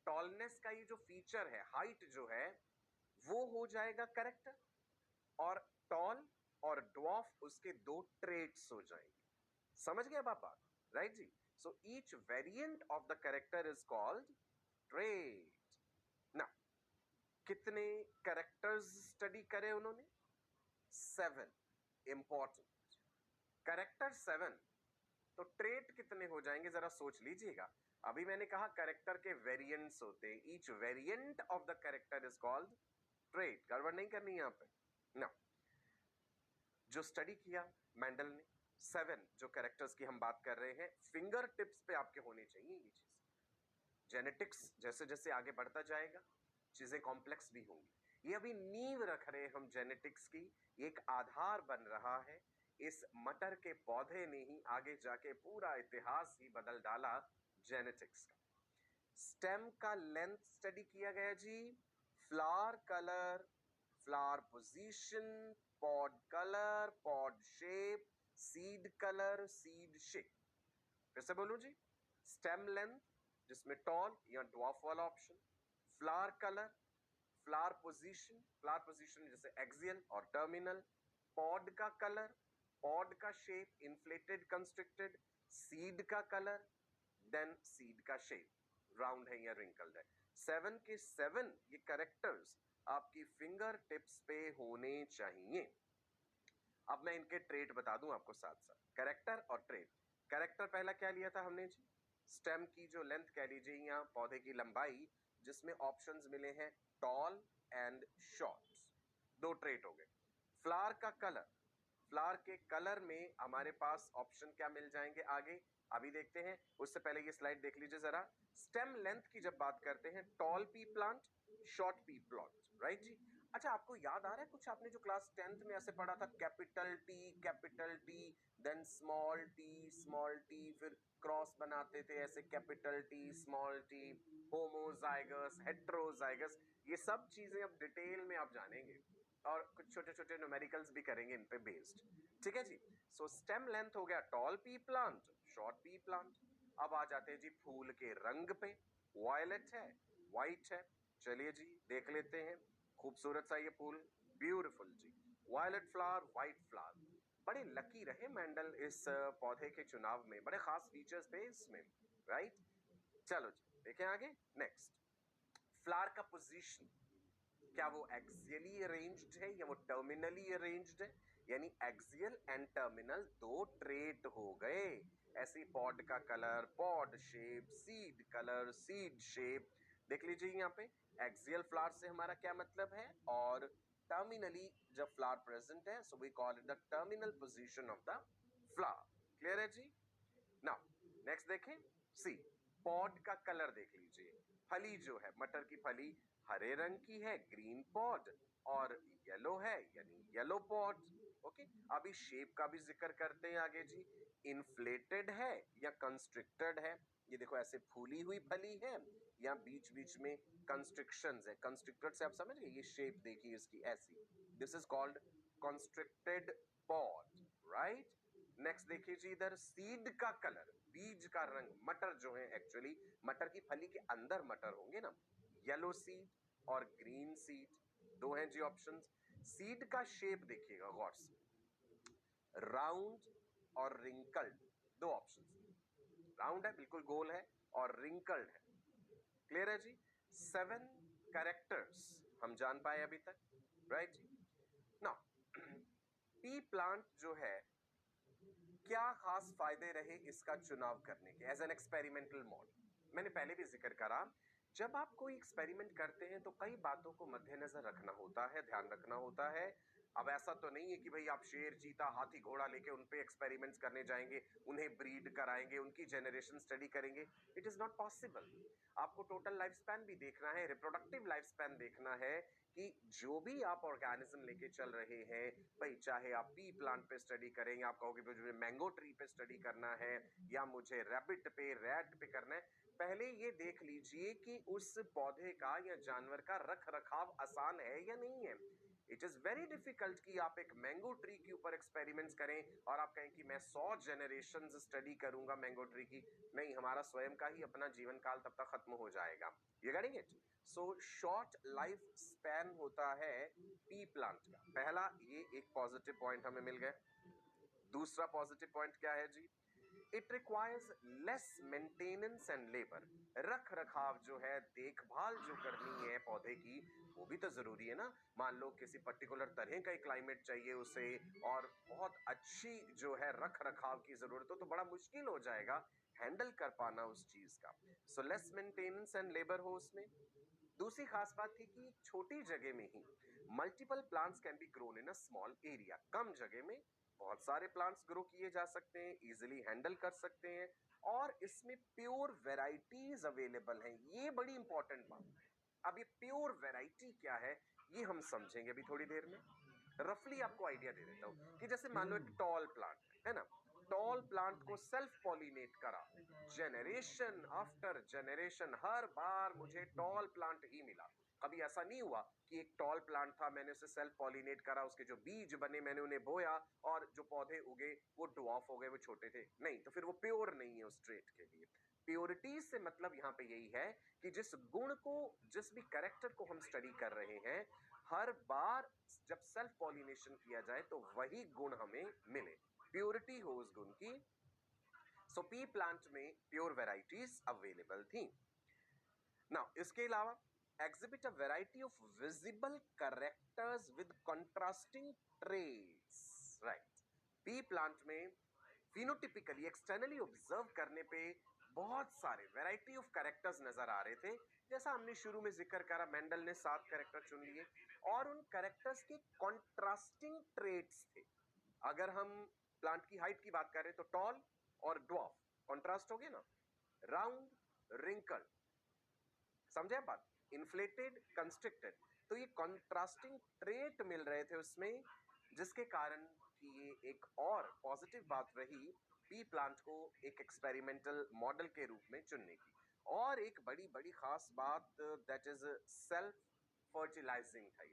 टॉलनेस का ये जो फीचर है, हाइट जो है, वो हो जाएगा कैरेक्टर, और टॉल और ड्वार्फ उसके दो ट्रेट्स हो जाएंगे। समझ गए आप बात? राइट जी। So each variant of the character is called trait. ना, कितने कैरेक्टर्स स्टडी करे उन्होंने? 7। Important, character 7। तो ट्रेट कितने हो जाएंगे जरा सोच लीजिएगा। अभी मैंने कहा कैरेक्टर के वेरिएंट्स होते हैं, each variant of the character is called trait. गड़बड़ नहीं करनी यहां पे ना। जो स्टडी किया मेंडल ने, 7 जो कैरेक्टर्स की हम बात कर रहे हैं, फिंगर टिप्स पे आपके होने चाहिए ये चीज। जेनेटिक्स जैसे जैसे आगे बढ़ता जाएगा चीजें कॉम्प्लेक्स भी होंगी। ये अभी नींव रख रहे हैं हम जेनेटिक्स की, एक आधार बन रहा है। इस मटर के पौधे ने ही आगे जाके पूरा इतिहास ही बदल डाला जेनेटिक्स का। स्टेम का लेंथ स्टडी किया गया जी, flower colour, flower position, pod colour, pod shape, seed colour, seed shape. फिर से बोलूं जी, स्टेम लेंथ जिसमें टॉल या ड्वार्फ वाला option, flower colour, flower position, flower position जैसे एक्सियल और टर्मिनल, पॉड का कलर, पॉड का शेप, इन्फ्लेटेड कंस्ट्रिक्टेड, सीड का कलर, देन सीड का शेप, राउंड है या रिंकल्ड है। 7 के 7 ये कैरेक्टर्स आपकी फिंगर टिप्स पे होने चाहिए। अब मैं इनके ट्रेट बता दूं आपको साथ साथ, कैरेक्टर और ट्रेट। कैरेक्टर पहला क्या लिया था हमने जी? स्टेम की जो लेंथ कह लीजिए या पौधे की लंबाई, जिसमें ऑप्शंस मिले हैं टॉल एंड शॉर्ट, दो ट्रेट हो गए। फ्लावर का कलर, फ्लावर के कलर में हमारे पास ऑप्शन क्या मिल जाएंगे आगे, अभी देखते हैं। उससे पहले ये स्लाइड देख लीजिए जरा। स्टेम लेंथ की जब बात करते हैं, tall pea plant, short pea plant, right जी। अच्छा, आपको याद आ रहा है कुछ आपने जो क्लास 10th में ऐसे पढ़ा था, capital T, then small T, फिर क्रॉस बनाते थे ऐसे, capital T, small T, homozygous, heterozygous, ये सब चीजें अब डिटेल में आप जानेंगे और कुछ छोटे छोटे न्यूमेरिकल्स भी करेंगे इन पे बेस्ड। ठीक है जी। सो स्टेम लेंथ हो गया toll pea plant, short pea plant. अब आ जाते हैं जी फूल के रंग पे, वायलेट है, व्हाइट है। चलिए जी देख लेते हैं, खूबसूरत सा ये फूल, ब्यूटीफुल जी, वायलेट फ्लावर, व्हाइट फ्लावर। बड़े लकी रहे मेंडल इस पौधे के चुनाव में, बड़े खास फीचर्स थे इसमें, राइट। चलो जी देखें आगे। नेक्स्ट, फ्लावर का पोजीशन, क्या वो एक्सियली अरेंज्ड है या वो टर्मिनली अरेंज्ड है? यानी एक्सियल एंड टर्मिनल दो ट्रेट हो गए। ऐसी पॉड का colour, pod shape, seed colour, seed shape. देख लीजिए यहाँ पे, एक्सियल फ्लावर से हमारा क्या मतलब है, और टर्मिनली जब फ्लावर प्रेजेंट है, so we call it the terminal position of the flower. Clear है जी? नाउ नेक्स्ट देखें, सी, पॉड का कलर देख लीजिए। फली जो है, मटर की फली हरे रंग की है, ग्रीन पॉड, और येलो है यानी येलो पॉड। ओके, अभी शेप का भी जिक्र करते हैं आगे जी। इन्फ्लेटेड है या कंस्ट्रिक्टेड है? ये देखो ऐसे फूली हुई फली है या बीच बीच में कंस्ट्रिक्शंस है। कंस्ट्रिक्टेड से आप समझ गए, ये शेप देखिए इसकी ऐसी, this is called constricted pod, right. Next देखिए जी, इधर सीड का कलर, बीज का रंग, मटर जो है, एक्चुअली मटर की फली के अंदर मटर होंगे ना, येलो सीड और ग्रीन सीड, दो हैं जी ऑप्शंस। सीड का शेप देखिएगा गौर से, राउंड और रिंकल्ड, दो ऑप्शंस। राउंड है, बिल्कुल गोल है, और रिंकल्ड है। क्लियर है जी। 7 कैरेक्टर्स हम जान पाए अभी तक, राइट जी। नाउ पी प्लांट जो है, क्या खास फायदे रहे इसका चुनाव करने के एज एन एक्सपेरिमेंटल मॉडल। मैंने पहले भी जिक्र करा, जब आप कोई एक्सपेरिमेंट करते हैं तो कई बातों को मद्देनजर रखना होता है, ध्यान रखना होता है। अब ऐसा तो नहीं है कि भाई आप शेर, चीता, हाथी, घोड़ा लेके उन पे एक्सपेरिमेंट्स करने जाएंगे, उन्हें ब्रीड कराएंगे, उनकी जनरेशन स्टडी करेंगे। It is not possible. आपको टोटल लाइफ स्पैन भी देखना है, रिप्रोडक्टिव लाइफ स्पैन देखना है, कि जो भी आप ऑर्गेनिज्म लेके चल रहे हैं, भाई चाहे आप पी प्लांट पे स्टडी करेंगे, आप कहोगे मुझे मैंगो ट्री पे स्टडी करना है या मुझे रैबिट पे, रैट पे करना है, पहले ये देख लीजिए कि उस पौधे का या जानवर का रख रखाव आसान है या नहीं है। इट इज वेरी डिफिकल्ट कि आप एक मैंगो ट्री के ऊपर एक्सपेरिमेंट्स करें और आप कहें कि मैं 100 जनरेशन स्टडी करूंगा मैंगो ट्री की। नहीं, हमारा स्वयं का ही अपना जीवन काल तब तक खत्म हो जाएगा। You getting it? So short life span होता है पी प्लांट का। पहला ये एक पॉजिटिव पॉइंट हमें मिल गया। दूसरा पॉजिटिव पॉइंट क्या है जी? It requires less maintenance and labour. रख रखाव जो है, देखभाल जो करनी है पौधे की, वो भी तो जरूरी है ना। मान लो किसी पर्टिकुलर तरह का क्लाइमेट चाहिए उसे और बहुत अच्छी जो है रख रखाव की जरूरत हो, तो बड़ा मुश्किल हो जाएगा हैंडल कर पाना उस चीज का। So less maintenance and labour हो उसमें। दूसरी खास बात थी कि छोटी जगह में ही multiple plants can be grown in a small area. कम जगह में बहुत सारे प्लांट्स ग्रो किए जा सकते हैं, इजीली हैंडल कर सकते हैं, और इसमें प्योर वैरायटीज अवेलेबल हैं। ये बड़ी इंपॉर्टेंट बात है। अब ये प्योर वैरायटी क्या है, ये हम समझेंगे अभी थोड़ी देर में। रफली आपको आइडिया दे देता हूं कि जैसे मान लो एक टॉल प्लांट है ना, टॉल प्लांट को सेल्फ पॉलिनेट करा, जनरेशन आफ्टर जनरेशन, हर बार मुझे टॉल प्लांट ही मिला। कभी ऐसा नहीं हुआ कि एक टॉल प्लांट था, मैंने उसे सेल्फ पॉलिनेट करा, उसके जो बीज बने मैंने उन्हें बोया और जो पौधे उगे वो ड्वार्फ हो गए, वो छोटे थे। नहीं, तो फिर वो प्योर नहीं है उस ट्रेट के लिए। प्योरिटी से मतलब यहां पे यही है कि जिस गुण को, जिस भी कैरेक्टर को हम स्टडी कर रहे हैं, हर बार जब सेल्फ पॉलिनेशन किया जाए तो वही गुण हमें मिले, प्योरिटी हो उस गुण की। सो पी प्लांट में प्योर वैरायटीज अवेलेबल थी। नाउ इसके अलावा exhibit a variety of visible characters with contrasting traits, right? P plant में फिनोटिपिकली एक्सटर्नली ऑब्जर्व करने पे बहुत सारे वैरायटी ऑफ कैरेक्टर्स नजर आ रहे थे। जैसा हमने शुरू में जिक्र करा, मेंडल ने 7 कैरेक्टर चुन लिए और उन कैरेक्टर्स के कॉन्ट्रास्टिंग ट्रेट्स थे। अगर हम प्लांट की हाइट की बात करें तो टॉल और ड्वार्फ कॉन्ट्रास्ट हो गया ना, राउंड, रिंकल, समझे बात, इन्फ्लेटेड, कंस्ट्रिक्टेड, तो ये कॉन्ट्रास्टिंग ट्रेट मिल रहे थे उसमें, जिसके कारण कि ये एक और पॉजिटिव बात रही पी प्लांट को एक एक्सपेरिमेंटल मॉडल के रूप में चुनने की। और एक बड़ी बड़ी खास बात, दैट इज सेल्फ फर्टिलाइजिंग था।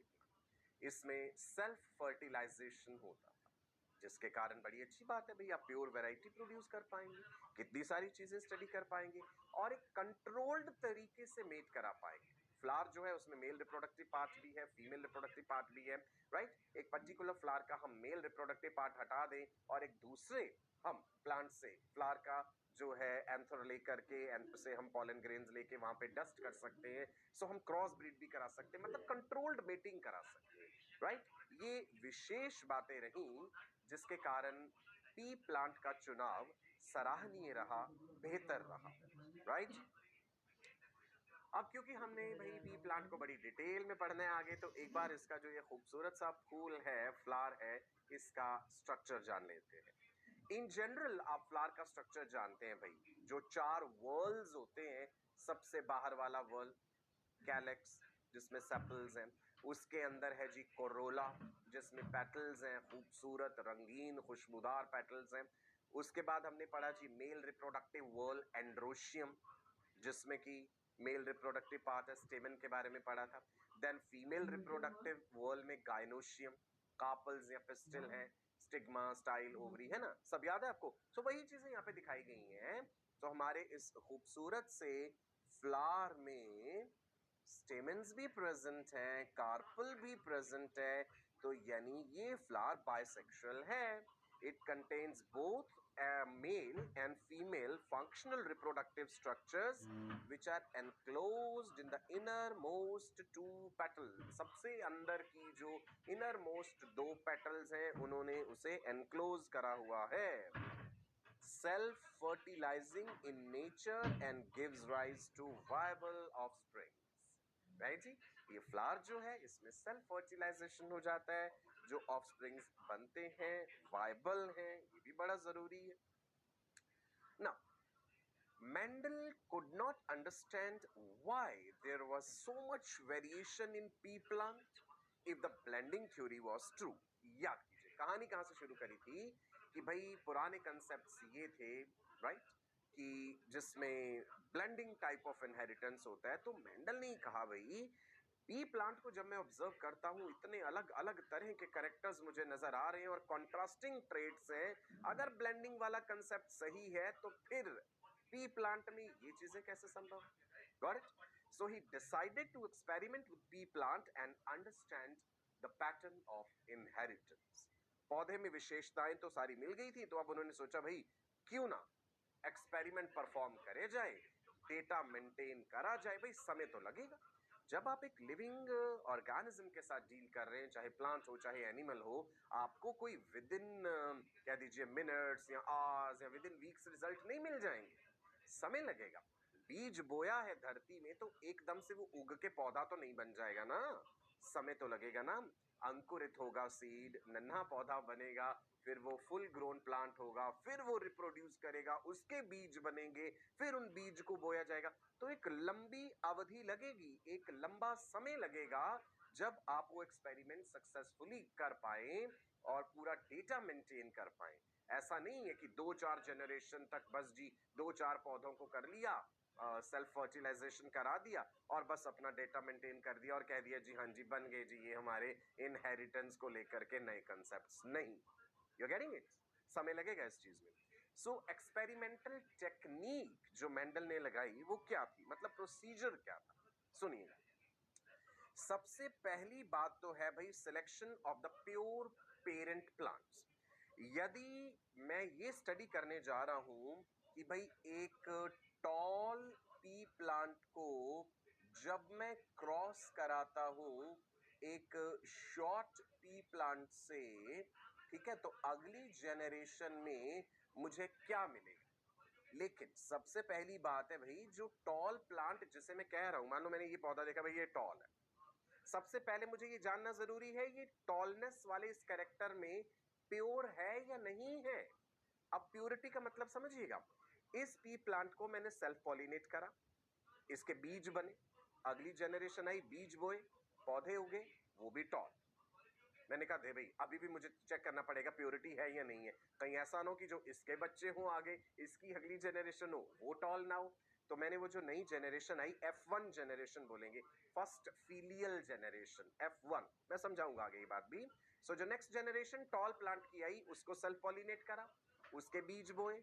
इसमें सेल्फ फर्टिलाइजेशन होता था, जिसके कारण बड़ी अच्छी बात है भाई, आप प्योर वैरायटी प्रोड्यूस कर पाएंगे, कितनी सारी चीजें स्टडी कर पाएंगे और एक कंट्रोल्ड तरीके से मेट करा पाएंगे। फ्लावर जो है उसमें मेल रिप्रोडक्टिव पार्ट भी है, फीमेल रिप्रोडक्टिव पार्ट भी है, राइट। एक पर्टिकुलर फ्लावर का हम मेल रिप्रोडक्टिव पार्ट हटा दें और एक दूसरे हम प्लांट से फ्लावर का जो है एंथर लेकर के, एंथ से हम पॉलन ग्रेन्स लेके वहां पे डस्ट कर सकते हैं। सो हम क्रॉस ब्रीड भी करा सकते हैं, मतलब कंट्रोल्ड मेटिंग करा सकते हैं, राइट। ये विशेष बातें रही जिसके कारण पी प्लांट का चुनाव सराहनीय रहा, बेहतर रहा, राइट। अब क्योंकि हमने भाई पी प्लांट को बड़ी डिटेल में पढ़ने आगे, तो एक बार इसका जो ये खूबसूरत सा फूल है, फ्लावर है, इसका स्ट्रक्चर जान लेते हैं। इन जनरल आप फ्लावर का स्ट्रक्चर जानते हैं भाई, जो 4 वर्ल्स होते हैं, सबसे बाहर वाला वर्ल कैलेक्स जिसमें सेपल्स हैं, उसके अंदर है जी कोरोला जिसमें पेटल्स हैं, खूबसूरत रंगीन खुशबूदार पेटल्स हैं। उसके बाद हमने पढ़ा जी मेल रिप्रोडक्टिव वर्ल एंड्रोशियम, जिसमें कि मेल रिप्रोडक्टिव पार्ट है, स्टेमन के बारे में पढ़ा था। देन फीमेल रिप्रोडक्टिव वर्ल में गाइनोशियम, कार्पल्स या पिस्टिल है, स्टिग्मा, स्टाइल, ओवरी, है ना, सब याद है आपको? तो वही चीजें यहाँ पे दिखाई गई हैं। तो हमारे इस खूबसूरत से फ्लावर में स्टेमेंस भी प्रेजेंट हैं, कार्पल भी प्रेजेंट है, तो यानी ये फ्लावर बाइसेक्सुअल है। It contains both male and female functional reproductive structures which are enclosed in the innermost two petals. सबसे अंदर की जो innermost दो petals हैं उन्होंने उसे enclose करा हुआ है। Self fertilizing in nature and gives rise to viable offspring. Right जी, ये फ्लावर जो है इसमें सेल्फ फर्टिलाइजेशन हो जाता है, जो ऑफस्प्रिंग्स बनते हैं वाइबल हैं, ये भी बड़ा जरूरी है ना। Mendel could not understand why there was so much variation in pea plant if the blending theory was true. याद कीजिए कहानी कहां से शुरू करी थी कि भाई पुराने कंसेप्ट्स ये थे, राइट, कि जिसमें ब्लेंडिंग टाइप ऑफ इनहेरिटेंस होता है। तो मेंडल ने कहा भाई पी प्लांट को जब मैं ऑब्जर्व करता हूं इतने अलग अलग तरह के कैरेक्टर्स मुझे नजर आ रहे हैं और कॉन्ट्रास्टिंग ट्रेड्स हैं, अगर ब्लेंडिंग वाला कंसेप्ट सही है तो फिर पी प्लांट में ये चीजें कैसे संभव? Got it? So he decided to experiment with pea plant and understand the pattern of inheritance. पौधे में विशेषताएं तो सारी मिल गई थी, तो अब उन्होंने सोचा भाई क्यों ना एक्सपेरिमेंट परफॉर्म करे जाए, डेटा मेंटेन करा जाए। भाई समय तो लगेगा, जब आप एक लिविंग ऑर्गेनिज्म के साथ डील कर रहे हैं, चाहे प्लांट हो चाहे एनिमल हो, आपको कोई विद इन कह दीजिए मिनट्स या आवर्स या विद इन वीक्स रिजल्ट नहीं मिल जाएंगे, समय लगेगा। बीज बोया है धरती में तो एकदम से वो उग के पौधा तो नहीं बन जाएगा ना, समय तो लगेगा ना। अंकुरित होगा सीड, नन्हा पौधा बनेगा, फिर वो फुल ग्रोन प्लांट होगा, फिर वो रिप्रोड्यूस करेगा, उसके बीज बनेंगे, फिर उन बीज को बोया जाएगा। तो एक लंबी अवधि लगेगी, एक लंबा समय लगेगा जब आप वो एक्सपेरिमेंट सक्सेसफुली कर पाए और पूरा डेटा मेंटेन कर पाए। ऐसा नहीं है कि 2-4 जनरेशन तक बस जी 2-4 पौधों को कर लिया, सेल्फ फर्टिलाइजेशन करा दिया और बस अपना डेटा मेंटेन कर दिया और कह दिया जी हाँ जी बन गए जी ये हमारे इनहेरिटेंस को लेकर के नए कंसेप्ट्स। नहीं, यू गेटिंग इट? समय लगेगा इस चीज में। सो एक्सपेरिमेंटल टेक्निक जो मेंडल ने लगाई वो क्या थी, मतलब प्रोसीजर क्या था, सुनिएगा। सबसे पहली बात तो है भाई selection of the pure parent plants. यदि मैं ये स्टडी करने जा रहा हूं कि भाई एक टॉल पी प्लांट को जब मैं क्रॉस कराता हूं एक शॉर्ट पी प्लांट से, ठीक है, तो अगली जेनरेशन में मुझे क्या मिलेगा? लेकिन सबसे पहली बात है भाई जो टॉल प्लांट जिसे मैं कह रहा हूं, मान लो मैंने ये पौधा देखा भाई ये टॉल है, सबसे पहले मुझे ये जानना जरूरी है ये टॉलनेस वाले इस कैरेक्टर में प्योर है या नहीं है। अब प्योरिटी का मतलब समझिएगा, इस पी प्लांट को मैंने सेल्फ पॉलिनेट करा, इसके बीज बने, अगली जनरेशन आई, बीज बोए, पौधे उगे, वो भी टॉल। मैंने कहा दे भाई अभी भी मुझे चेक करना पड़ेगा प्योरिटी है या नहीं है, कहीं ऐसा ना हो कि जो इसके बच्चे हो आगे, इसकी अगली जनरेशन हो वो टॉल ना हो। तो मैंने वो जो नई जनरेशन आई F1 जनरेशन बोलेंगे, फर्स्ट फीलियल जनरेशन F1, मैं समझाऊंगा आगे ये बात भी। सो जो नेक्स्ट जनरेशन टॉल प्लांट की आई उसको सेल्फ पॉलिनेट करा, उसके बीज बोए,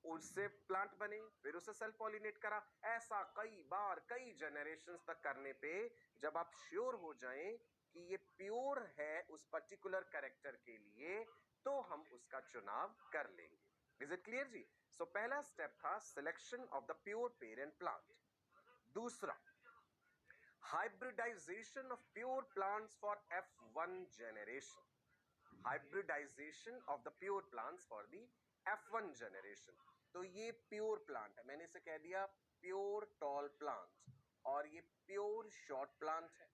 उससे प्लांट बने, फिर उसे सेल्फ पॉलिनेट करा। ऐसा कई बार कई जनरेशंस तक करने पे जब आप श्योर हो जाएं कि ये प्योर है उस पर्टिकुलर कैरेक्टर के लिए, तो हम उसका चुनाव कर लेंगे। इज इट क्लियर जी? सो पहला स्टेप था selection of the pure parent plant. दूसरा, hybridization of pure plants for F1 generation. Hybridization of the pure plants for the F1 generation. तो ये प्योर प्लांट है, मैंने इसे कह दिया प्योर टॉल प्लांट, और ये प्योर शॉर्ट प्लांट है,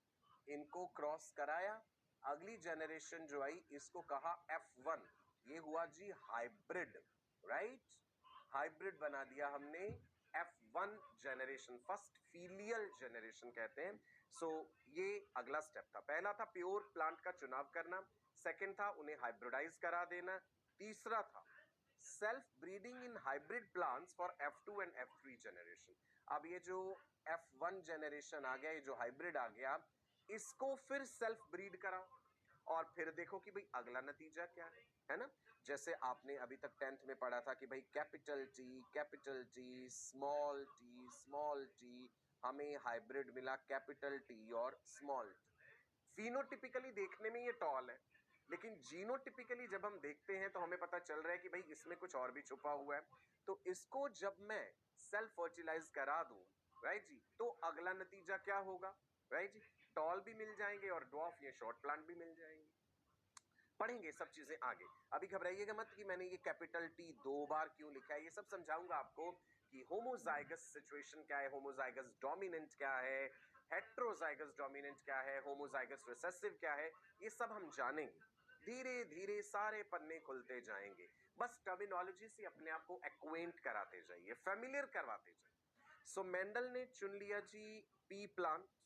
इनको क्रॉस कराया, अगली जनरेशन जो आई इसको कहा F1, ये हुआ जी हाइब्रिड, राइट? हाइब्रिड बना दिया हमने F1 generation, first filial generation कहते हैं। सो ये अगला स्टेप था, पहला था प्योर प्लांट का चुनाव करना, सेकंड था उन्हें हाइब्रिडाइज करा देना, तीसरा था self breeding in hybrid plants for F2 and F3 generation. अब ये जो F1 जनरेशन आ गया, ये जो हाइब्रिड आ गया, इसको फिर सेल्फ ब्रीड करा, और फिर देखो कि भाई अगला नतीजा क्या है ना। जैसे आपने अभी तक 10th में पढ़ा था कि भाई कैपिटल टी स्मॉल टी, हमें हाइब्रिड मिला कैपिटल टी और स्मॉल टी। फिनोटिपिकली देखने में ये टॉल है, लेकिन जीनोटिपिकली जब हम देखते हैं तो हमें पता चल रहा है कि भाई इसमें कुछ और भी छुपा हुआ है। तो इसको जब मैं सेल्फ फर्टिलाइज करा दूं, राइट जी, तो अगला नतीजा क्या होगा, राइट जी, टॉल भी मिल जाएंगे और ड्वार्फ या शॉर्ट प्लांट भी मिल जाएंगे। पढ़ेंगे सब चीजें आगे, अभी घबराइएगा मत कि मैंने ये कैपिटल टी 2 बार क्यों लिखा है। ये सब समझाऊंगा आपको कि होमोजाइगस सिचुएशन क्या है, होमोजाइगस डोमिनेंट क्या है, हेट्रोजाइगस डोमिनेंट क्या है, होमोजाइगस रिसेसिव क्या है, ये सब हम जानेंगे। धीरे धीरे सारे पन्ने खुलते जाएंगे, बस टर्मिनोलॉजी से अपने आप को एक्वेंट कराते जाइए, फेमिलियर करवाते जाइए। सो मेंडल ने चुन लिया जी पी प्लांट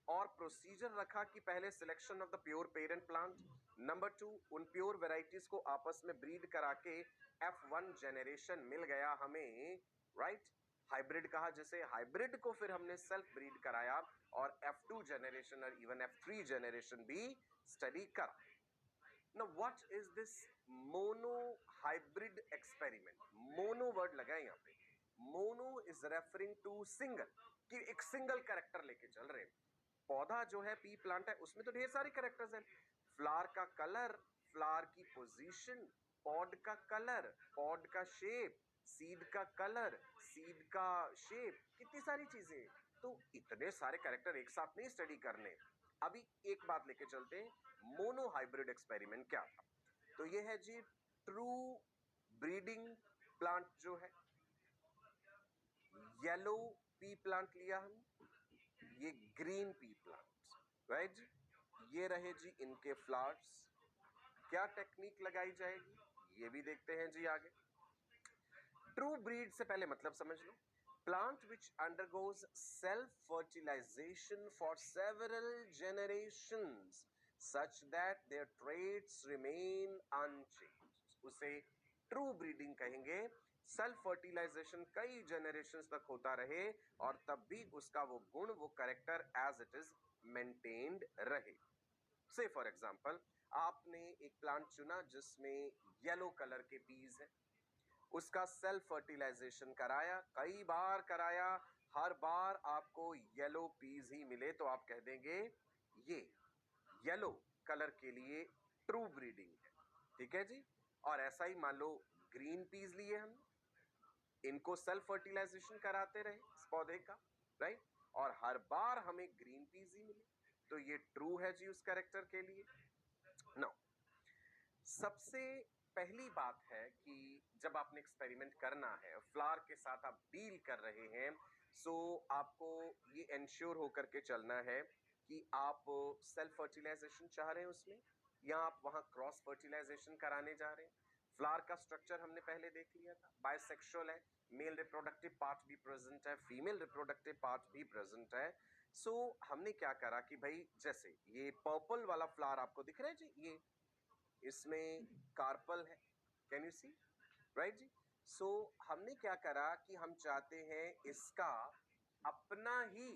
और प्रोसीजर रखा कि पहले selection of the pure parent plant, number 2 उन प्योर वेराइटीज को आपस में ब्रीड करा के F1 जनरेशन मिल गया हमें, राइट, हाइब्रिड कहा जिसे। हाइब्रिड को फिर हमने सेल्फ ब्रीड कराया और F2 जनरेशन और इवन F3 जनरेशन भी स्टडी कर। Now what is this mono hybrid experiment? Mono word लगा है यहाँ पे। Mono is referring to single, कि एक सिंगल कैरेक्टर लेके चल रहे हैं। पौधा जो है पी प्लांट है उसमें तो ढेर सारे कैरेक्टर्स हैं, फ्लावर का कलर, फ्लावर की पोजीशन, पॉड का कलर, पॉड का शेप, सीड का कलर, सीड का शेप, कितनी सारी चीजें। तो इतने सारे कैरेक्टर एक साथ नहीं स्टडी करने। अभी एक बात लेके चलते हैं, मोनो हाइब्रिड एक्सपेरिमेंट क्या था। तो ये है जी ट्रू ब्रीडिंग प्लांट जो है, येलो पी प्लांट लिया हम, ये ग्रीन पी प्लांट, राइट जी, ये रहे जी इनके फ्लावर्स। क्या टेक्निक लगाई जाएगी ये भी देखते हैं जी आगे। ट्रू ब्रीड से पहले मतलब समझ लो, plant which undergoes self fertilization for several generations such that their traits remain unchanged, उसे ट्रू ब्रीडिंग कहेंगे। सेल्फ फर्टिलाइजेशन कई जनरेशंस तक होता रहे और तब भी उसका वो गुण, वो character as it is maintained रहे। से फॉर एग्जांपल आपने एक प्लांट चुना जिसमें येलो कलर के पीस हैं, उसका सेल्फ फर्टिलाइजेशन कराया, कई बार कराया, हर बार आपको येलो पीस ही मिले तो आप कह देंगे ये येलो कलर के लिए ट्रू ब्रीडिंग है, ठीक है जी। और ऐसा ही मान लो ग्रीन पीस लिए हम, इनको सेल्फ फर्टिलाइजेशन कराते रहे इस पौधे का, राइट, और हर बार हमें ग्रीन पीस ही मिले, तो ये ट्रू है जी उस कैरेक्टर के लिए। नाउ सबसे पहली बात है कि जब आपने एक्सपेरिमेंट करना है, फ्लावर के साथ आप डील कर रहे हैं, सो आपको ये इंश्योर होकर के चलना है कि आप सेल्फ फर्टिलाइजेशन चाह रहे हैं उसमें, या आप वहां क्रॉस फर्टिलाइजेशन कराने जा रहे हैं। फ्लावर का स्ट्रक्चर हमने पहले देख लिया था, बाइसेक्सुअल है, मेल रिप्रोडक्टिव पार्ट भी प्रेजेंट है, फीमेल रिप्रोडक्टिव पार्ट भी प्रेजेंट है। सो हमने क्या करा कि भाई जैसे ये पर्पल वाला फ्लावर आपको दिख रहा है जी, ये इसमें कार्पल है, कैन यू सी, राइट जी। सो हमने क्या करा कि हम चाहते हैं इसका अपना ही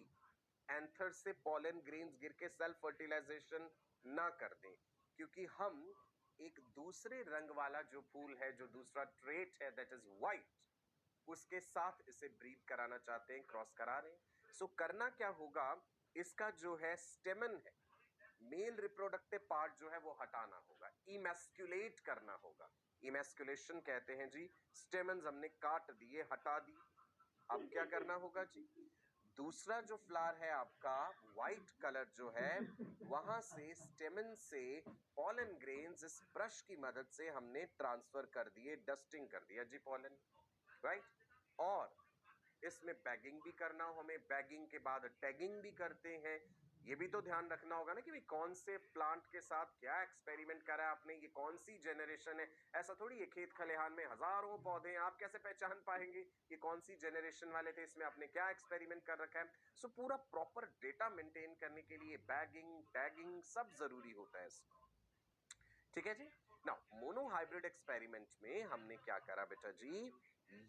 एंथर से पॉलन ग्रेन्स गिर के सेल्फ फर्टिलाइजेशन ना कर दें, क्योंकि हम एक दूसरे रंग वाला जो फूल है, जो दूसरा ट्रेट है दैट इज व्हाइट, उसके साथ इसे ब्रीड कराना चाहते हैं, क्रॉस करा रहे हैं। सो करना क्या होगा, इसका जो है स्टेमन है, मेल रिप्रोडक्टिव पार्ट जो है वो हटाना होगा, इमेस्कुलेट करना होगा। इमेस्कुलेशन कहते हैं जी, स्टेमन्स हमने काट दिए, हटा दी। अब क्या करना होगा जी, दूसरा जो फ्लावर है आपका व्हाइट कलर जो है, वहां से स्टेमन से पॉलन ग्रेन्स इस ब्रश की मदद से हमने ट्रांसफर कर दिए, डस्टिंग कर दिया जी पॉलन, राइट। और इसमें बैगिंग भी करना हो हमें, बैगिंग के बाद टैगिंग भी करते हैं। ये भी तो ध्यान रखना होगा ना कि भाई कौन से प्लांट के साथ क्या एक्सपेरिमेंट करा है आपने, ये कौन सी जनरेशन है। ऐसा थोड़ी है खेत खलिहान में हजारों पौधे हैं, आप कैसे पहचान पाएंगे कि कौन सी जनरेशन वाले थे, इसमें आपने क्या एक्सपेरिमेंट कर रखा है। सो पूरा प्रॉपर डेटा मेंटेन करने के लिए बैगिंग टैगिंग सब जरूरी होता है इसमें, ठीक है जी। नाउ मोनो हाइब्रिड एक्सपेरिमेंट में हमने क्या करा बेटा जी,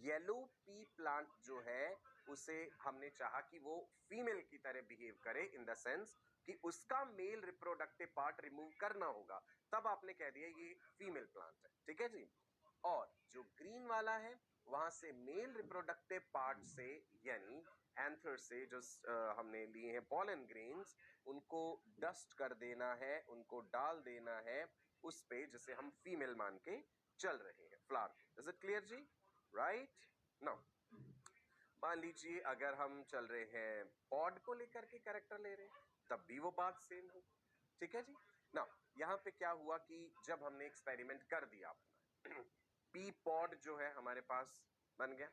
येलो पी प्लांट जो है उसे हमने चाहा कि वो फीमेल की तरह बिहेव करे, इन द सेंस कि उसका मेल रिप्रोडक्टिव पार्ट रिमूव करना होगा, तब आपने कह दिया ये फीमेल प्लांट है, ठीक है जी। और जो ग्रीन वाला है वहां से मेल रिप्रोडक्टिव पार्ट से यानी एंथर से जो हमने लिए हैं पॉलन ग्रेन्स, उनको डस्ट कर देना है, उनको डाल देना है उस पे जिसे हम फीमेल मान के चल रहे हैं फ्लावर पे। इज इट क्लियर जी? राइट नाउ मान लीजिए अगर हम चल रहे हैं पॉड को लेकर के कैरेक्टर ले रहे हैं, तब भी वो बात सेम हो, ठीक है जी। नाउ यहाँ पे क्या हुआ कि जब हमने एक्सपेरिमेंट कर दिया अपना पी पॉड जो है हमारे पास बन गया,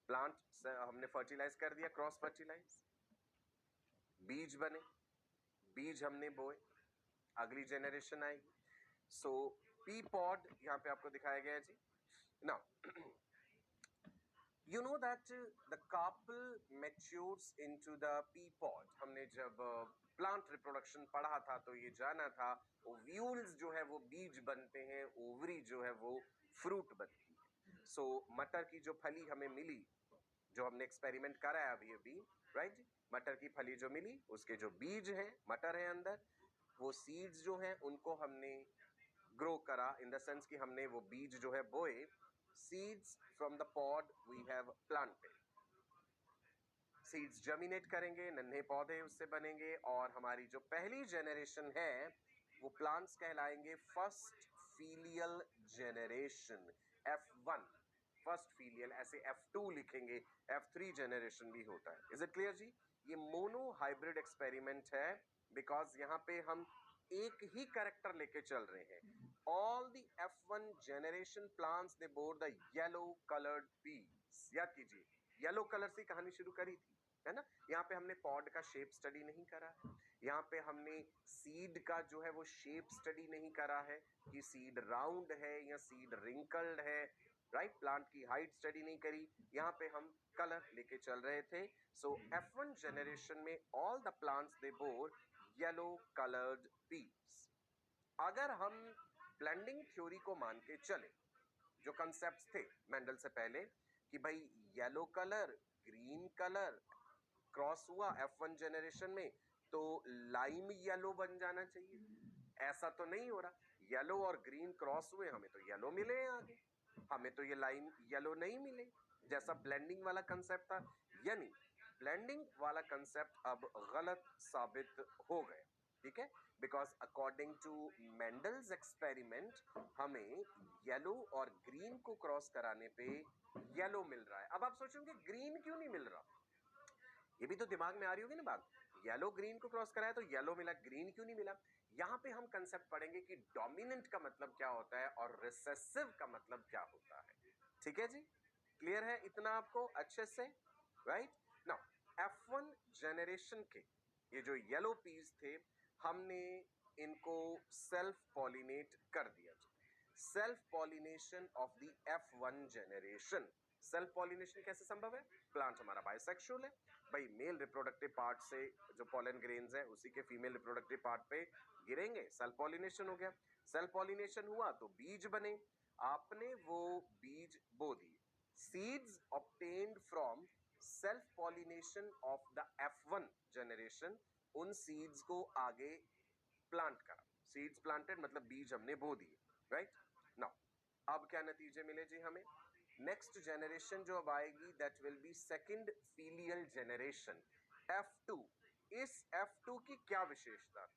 प्लांट हमने फर्टिलाइज कर दिया, क्रॉस फर्टिलाइज, बीज बने, बीज हमने बोए, अगली जेनरेशन आएगी। सो पी पॉड यहाँ पे आपको दिखाया गया है जी। Now you know that the carpel matures into the pea pod। हमने जब प्लांट रिप्रोडक्शन पढ़ा था तो ये जाना था ओव्यूल्स जो है वो बीज बनते हैं, ओवरी जो है वो फ्रूट बनती है। सो मटर की जो फली हमें मिली, जो हमने एक्सपेरिमेंट करा है अभी अभी, राइट, मटर की फली जो मिली उसके जो बीज हैं, मटर है अंदर, वो सीड्स जो हैं उनको हमने ग्रो करा इन द सेंस कि हमने वो बीज जो है बोए, seeds from the pod we have planted। Seeds germinate करेंगे, नन्हे पौधे उससे बनेंगे और हमारी जो पहली जेनरेशन है वो प्लांट्स कहलाएंगे first filial generation, F1 first filial, ऐसे F2 लिखेंगे, F3 जेनरेशन भी होता है। इज इट क्लियर जी? ये मोनो हाइब्रिड एक्सपेरिमेंट है बिकॉज यहाँ पे हम एक ही कैरेक्टर लेके चल रहे हैं। All the F1 generation plants they bore the yellow colored peas। याद कीजिए येलो कलर से कहानी शुरू करी थी, है ना। यहाँ पे हमने पॉड का शेप स्टडी नहीं करा है, यहाँ पे हमने सीड का जो है वो शेप स्टडी नहीं करा है कि सीड राउंड है या सीड रिंकल्ड है, राइट, प्लांट की हाइट स्टडी नहीं करी, यहाँ पे हम कलर लेके चल रहे थे। सो F1 जनरेशन में all the plants they bore yellow coloured peas. अगर हम ब्लेंडिंग थ्योरी को मान के चले, जो कंसेप्ट्स थे मेंडल से पहले कि भाई yellow colour green colour cross हुआ F1 जनरेशन में तो लाइम येलो बन जाना चाहिए, ऐसा तो नहीं हो रहा, येलो और ग्रीन क्रॉस हुए, हमें तो येलो मिले हैं आगे, हमें तो ये लाइम येलो नहीं मिले जैसा ब्लेंडिंग वाला कंसेप्ट था। यानी ब्लेंडिंग वाला कंसेप्ट अब गलत साबित हो गया, ठीक है, because according to Mendel's experiment हमें येलो और ग्रीन को क्रॉस कराने पे येलो मिल रहा है। अब आप सोचेंगे ग्रीन क्यों नहीं मिल रहा, ये भी तो दिमाग में आ रही होगी ना बात, येलो ग्रीन को क्रॉस कराया तो येलो मिला, ग्रीन क्यों नहीं मिला। यहाँ पे हम कंसेप्ट पढ़ेंगे कि डोमिनेंट का मतलब क्या होता है और रिसेसिव का मतलब क्या होता है, ठीक है जी, क्लियर है इतना आपको अच्छे से, राइट नाउ F1 जनरेशन के ये जो येलो पीस थे हमने इनको सेल्फ पॉलिनेट कर दिया। Self pollination of the F1 generation. Self pollination कैसे संभव है? प्लांट हमारा बाइसेक्सुअल है भाई, मेल रिप्रोडक्टिव पार्ट से जो पॉलन ग्रेन्स है उसी के फीमेल रिप्रोडक्टिव पार्ट पे गिरेंगे, सेल्फ पॉलिनेशन हो गया। सेल्फ पॉलिनेशन हुआ तो बीज बने, आपने वो बीज बो दिए, seeds obtained from self pollination of the F1 generation, उन सीड्स को आगे प्लांट करा, सीड्स प्लांटेड मतलब बीज हमने बो दिए, राइट नाउ अब क्या नतीजे मिले जी हमें, नेक्स्ट जनरेशन जो अब आएगी that will be second filial generation F2। इस F2 की क्या विशेषता,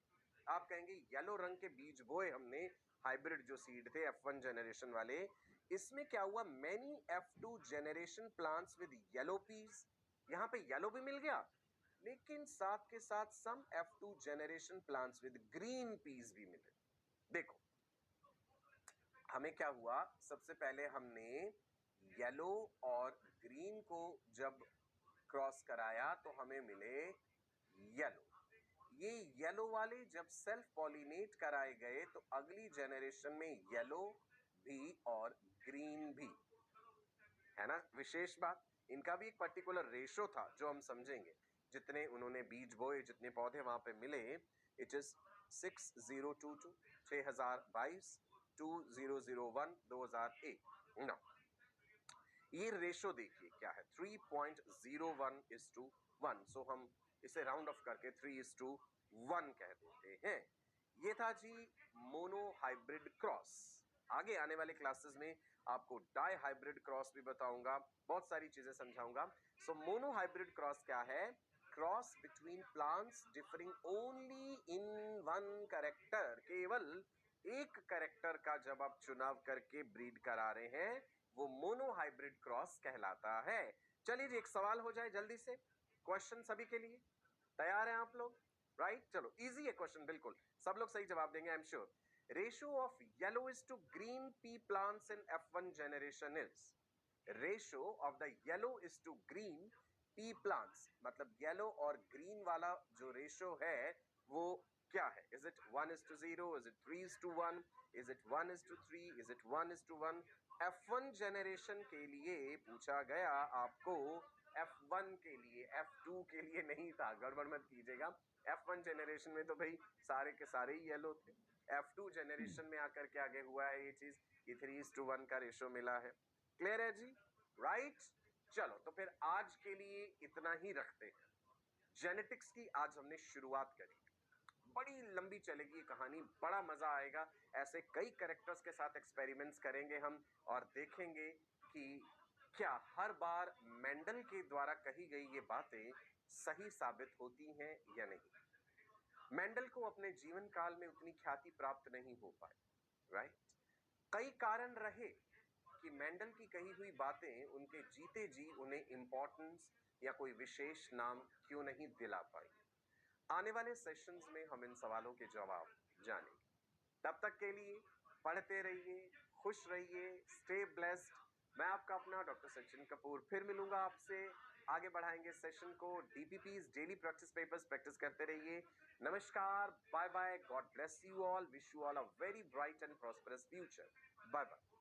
आप कहेंगे येलो रंग के बीज बोए हमने, हाइब्रिड जो सीड थे F1 जनरेशन वाले, इसमें क्या हुआ, many F2 generation plants with yellow peas, यहाँ पे येलो भी मिल गया लेकिन साथ के साथ सम F2 generation plants with green peas भी मिले। देखो हमें क्या हुआ, सबसे पहले हमने येलो और ग्रीन को जब क्रॉस कराया तो हमें मिले येलो, ये येलो वाले जब सेल्फ पॉलिनेट कराए गए तो अगली जनरेशन में येलो भी और ग्रीन भी, है ना विशेष बात, इनका भी एक पर्टिकुलर रेशो था जो हम समझेंगे, जितने उन्होंने बीज बोए, जितने पौधे वहां पे मिले, इट इज 6022 6022 2001 2001 ना, ये रेशो देखिए क्या है 3.01:1। सो हम इसे राउंड ऑफ करके 3:9 1 कह देते हैं। ये था जी मोनो हाइब्रिड क्रॉस। आगे आने वाले क्लासेस में आपको डाई हाइब्रिड क्रॉस भी बताऊंगा, बहुत सारी चीजें समझाऊंगा। सो मोनो हाइब्रिड क्रॉस क्या है? Cross between plants differing only in one character. केवल एक कैरेक्टर का जब आप चुनाव करके ब्रीड करा रहे हैं, वो मोनो हाइब्रिड क्रॉस कहलाता है। चलिए जी, एक सवाल हो जाए जल्दी से। क्वेश्चन सभी के लिए तैयार हैं आप लोग? राइट, चलो इजी है क्वेश्चन, बिल्कुल सब लोग सही जवाब देंगे, I am sure. Ratio of yellowish to green pea plants in F1 generation is. Ratio of the yellow is to green pea plants, मतलब येलो और ग्रीन वाला जो रेशियो है वो क्या है? Is it 1:0? Is it 3:1? Is it 1:3? Is it 1:1? F1 generation के लिए पूछा गया आपको, F1 के लिए, F2 के लिए नहीं था, गड़बड़ मत कीजिएगा। F1 जनरेशन में तो भाई सारे के सारे ही येलो थे। F2 जनरेशन में आकर के आगे हुआ है ये चीज कि 3:1 का रेशियो मिला है। क्लियर है जी? राइट, चलो तो फिर आज के लिए इतना ही रखते हैं। जेनेटिक्स की आज हमने शुरुआत करी, बड़ी लंबी चलेगी कहानी, बड़ा मजा आएगा। ऐसे कई कैरेक्टर्स के साथ एक्सपेरिमेंट्स करेंगे हम और देखेंगे कि क्या हर बार मेंडल के द्वारा कही गई ये बातें सही साबित होती हैं या नहीं। मेंडल को अपने जीवन काल में उतनी ख्याति प्राप्त नहीं हो पाई, राइट? कई कारण रहे कि मेंडल की कही हुई बातें उनके जीते जी उन्हें इंपॉर्टेंस या कोई विशेष नाम क्यों नहीं दिला पाई। आने वाले सेशंस में हम इन सवालों के जवाब जानेंगे। तब तक के लिए पढ़ते रहिए, खुश रहिए, स्टे ब्लेस्ड। मैं आपका अपना डॉक्टर सचिन कपूर फिर मिलूंगा आपसे। आगे बढ़ाएंगे सेशन को। DPPs daily practice papers practice करते रहिए। नमस्कार, bye bye, God bless you all, wish you all a very bright and prosperous future. Bye bye.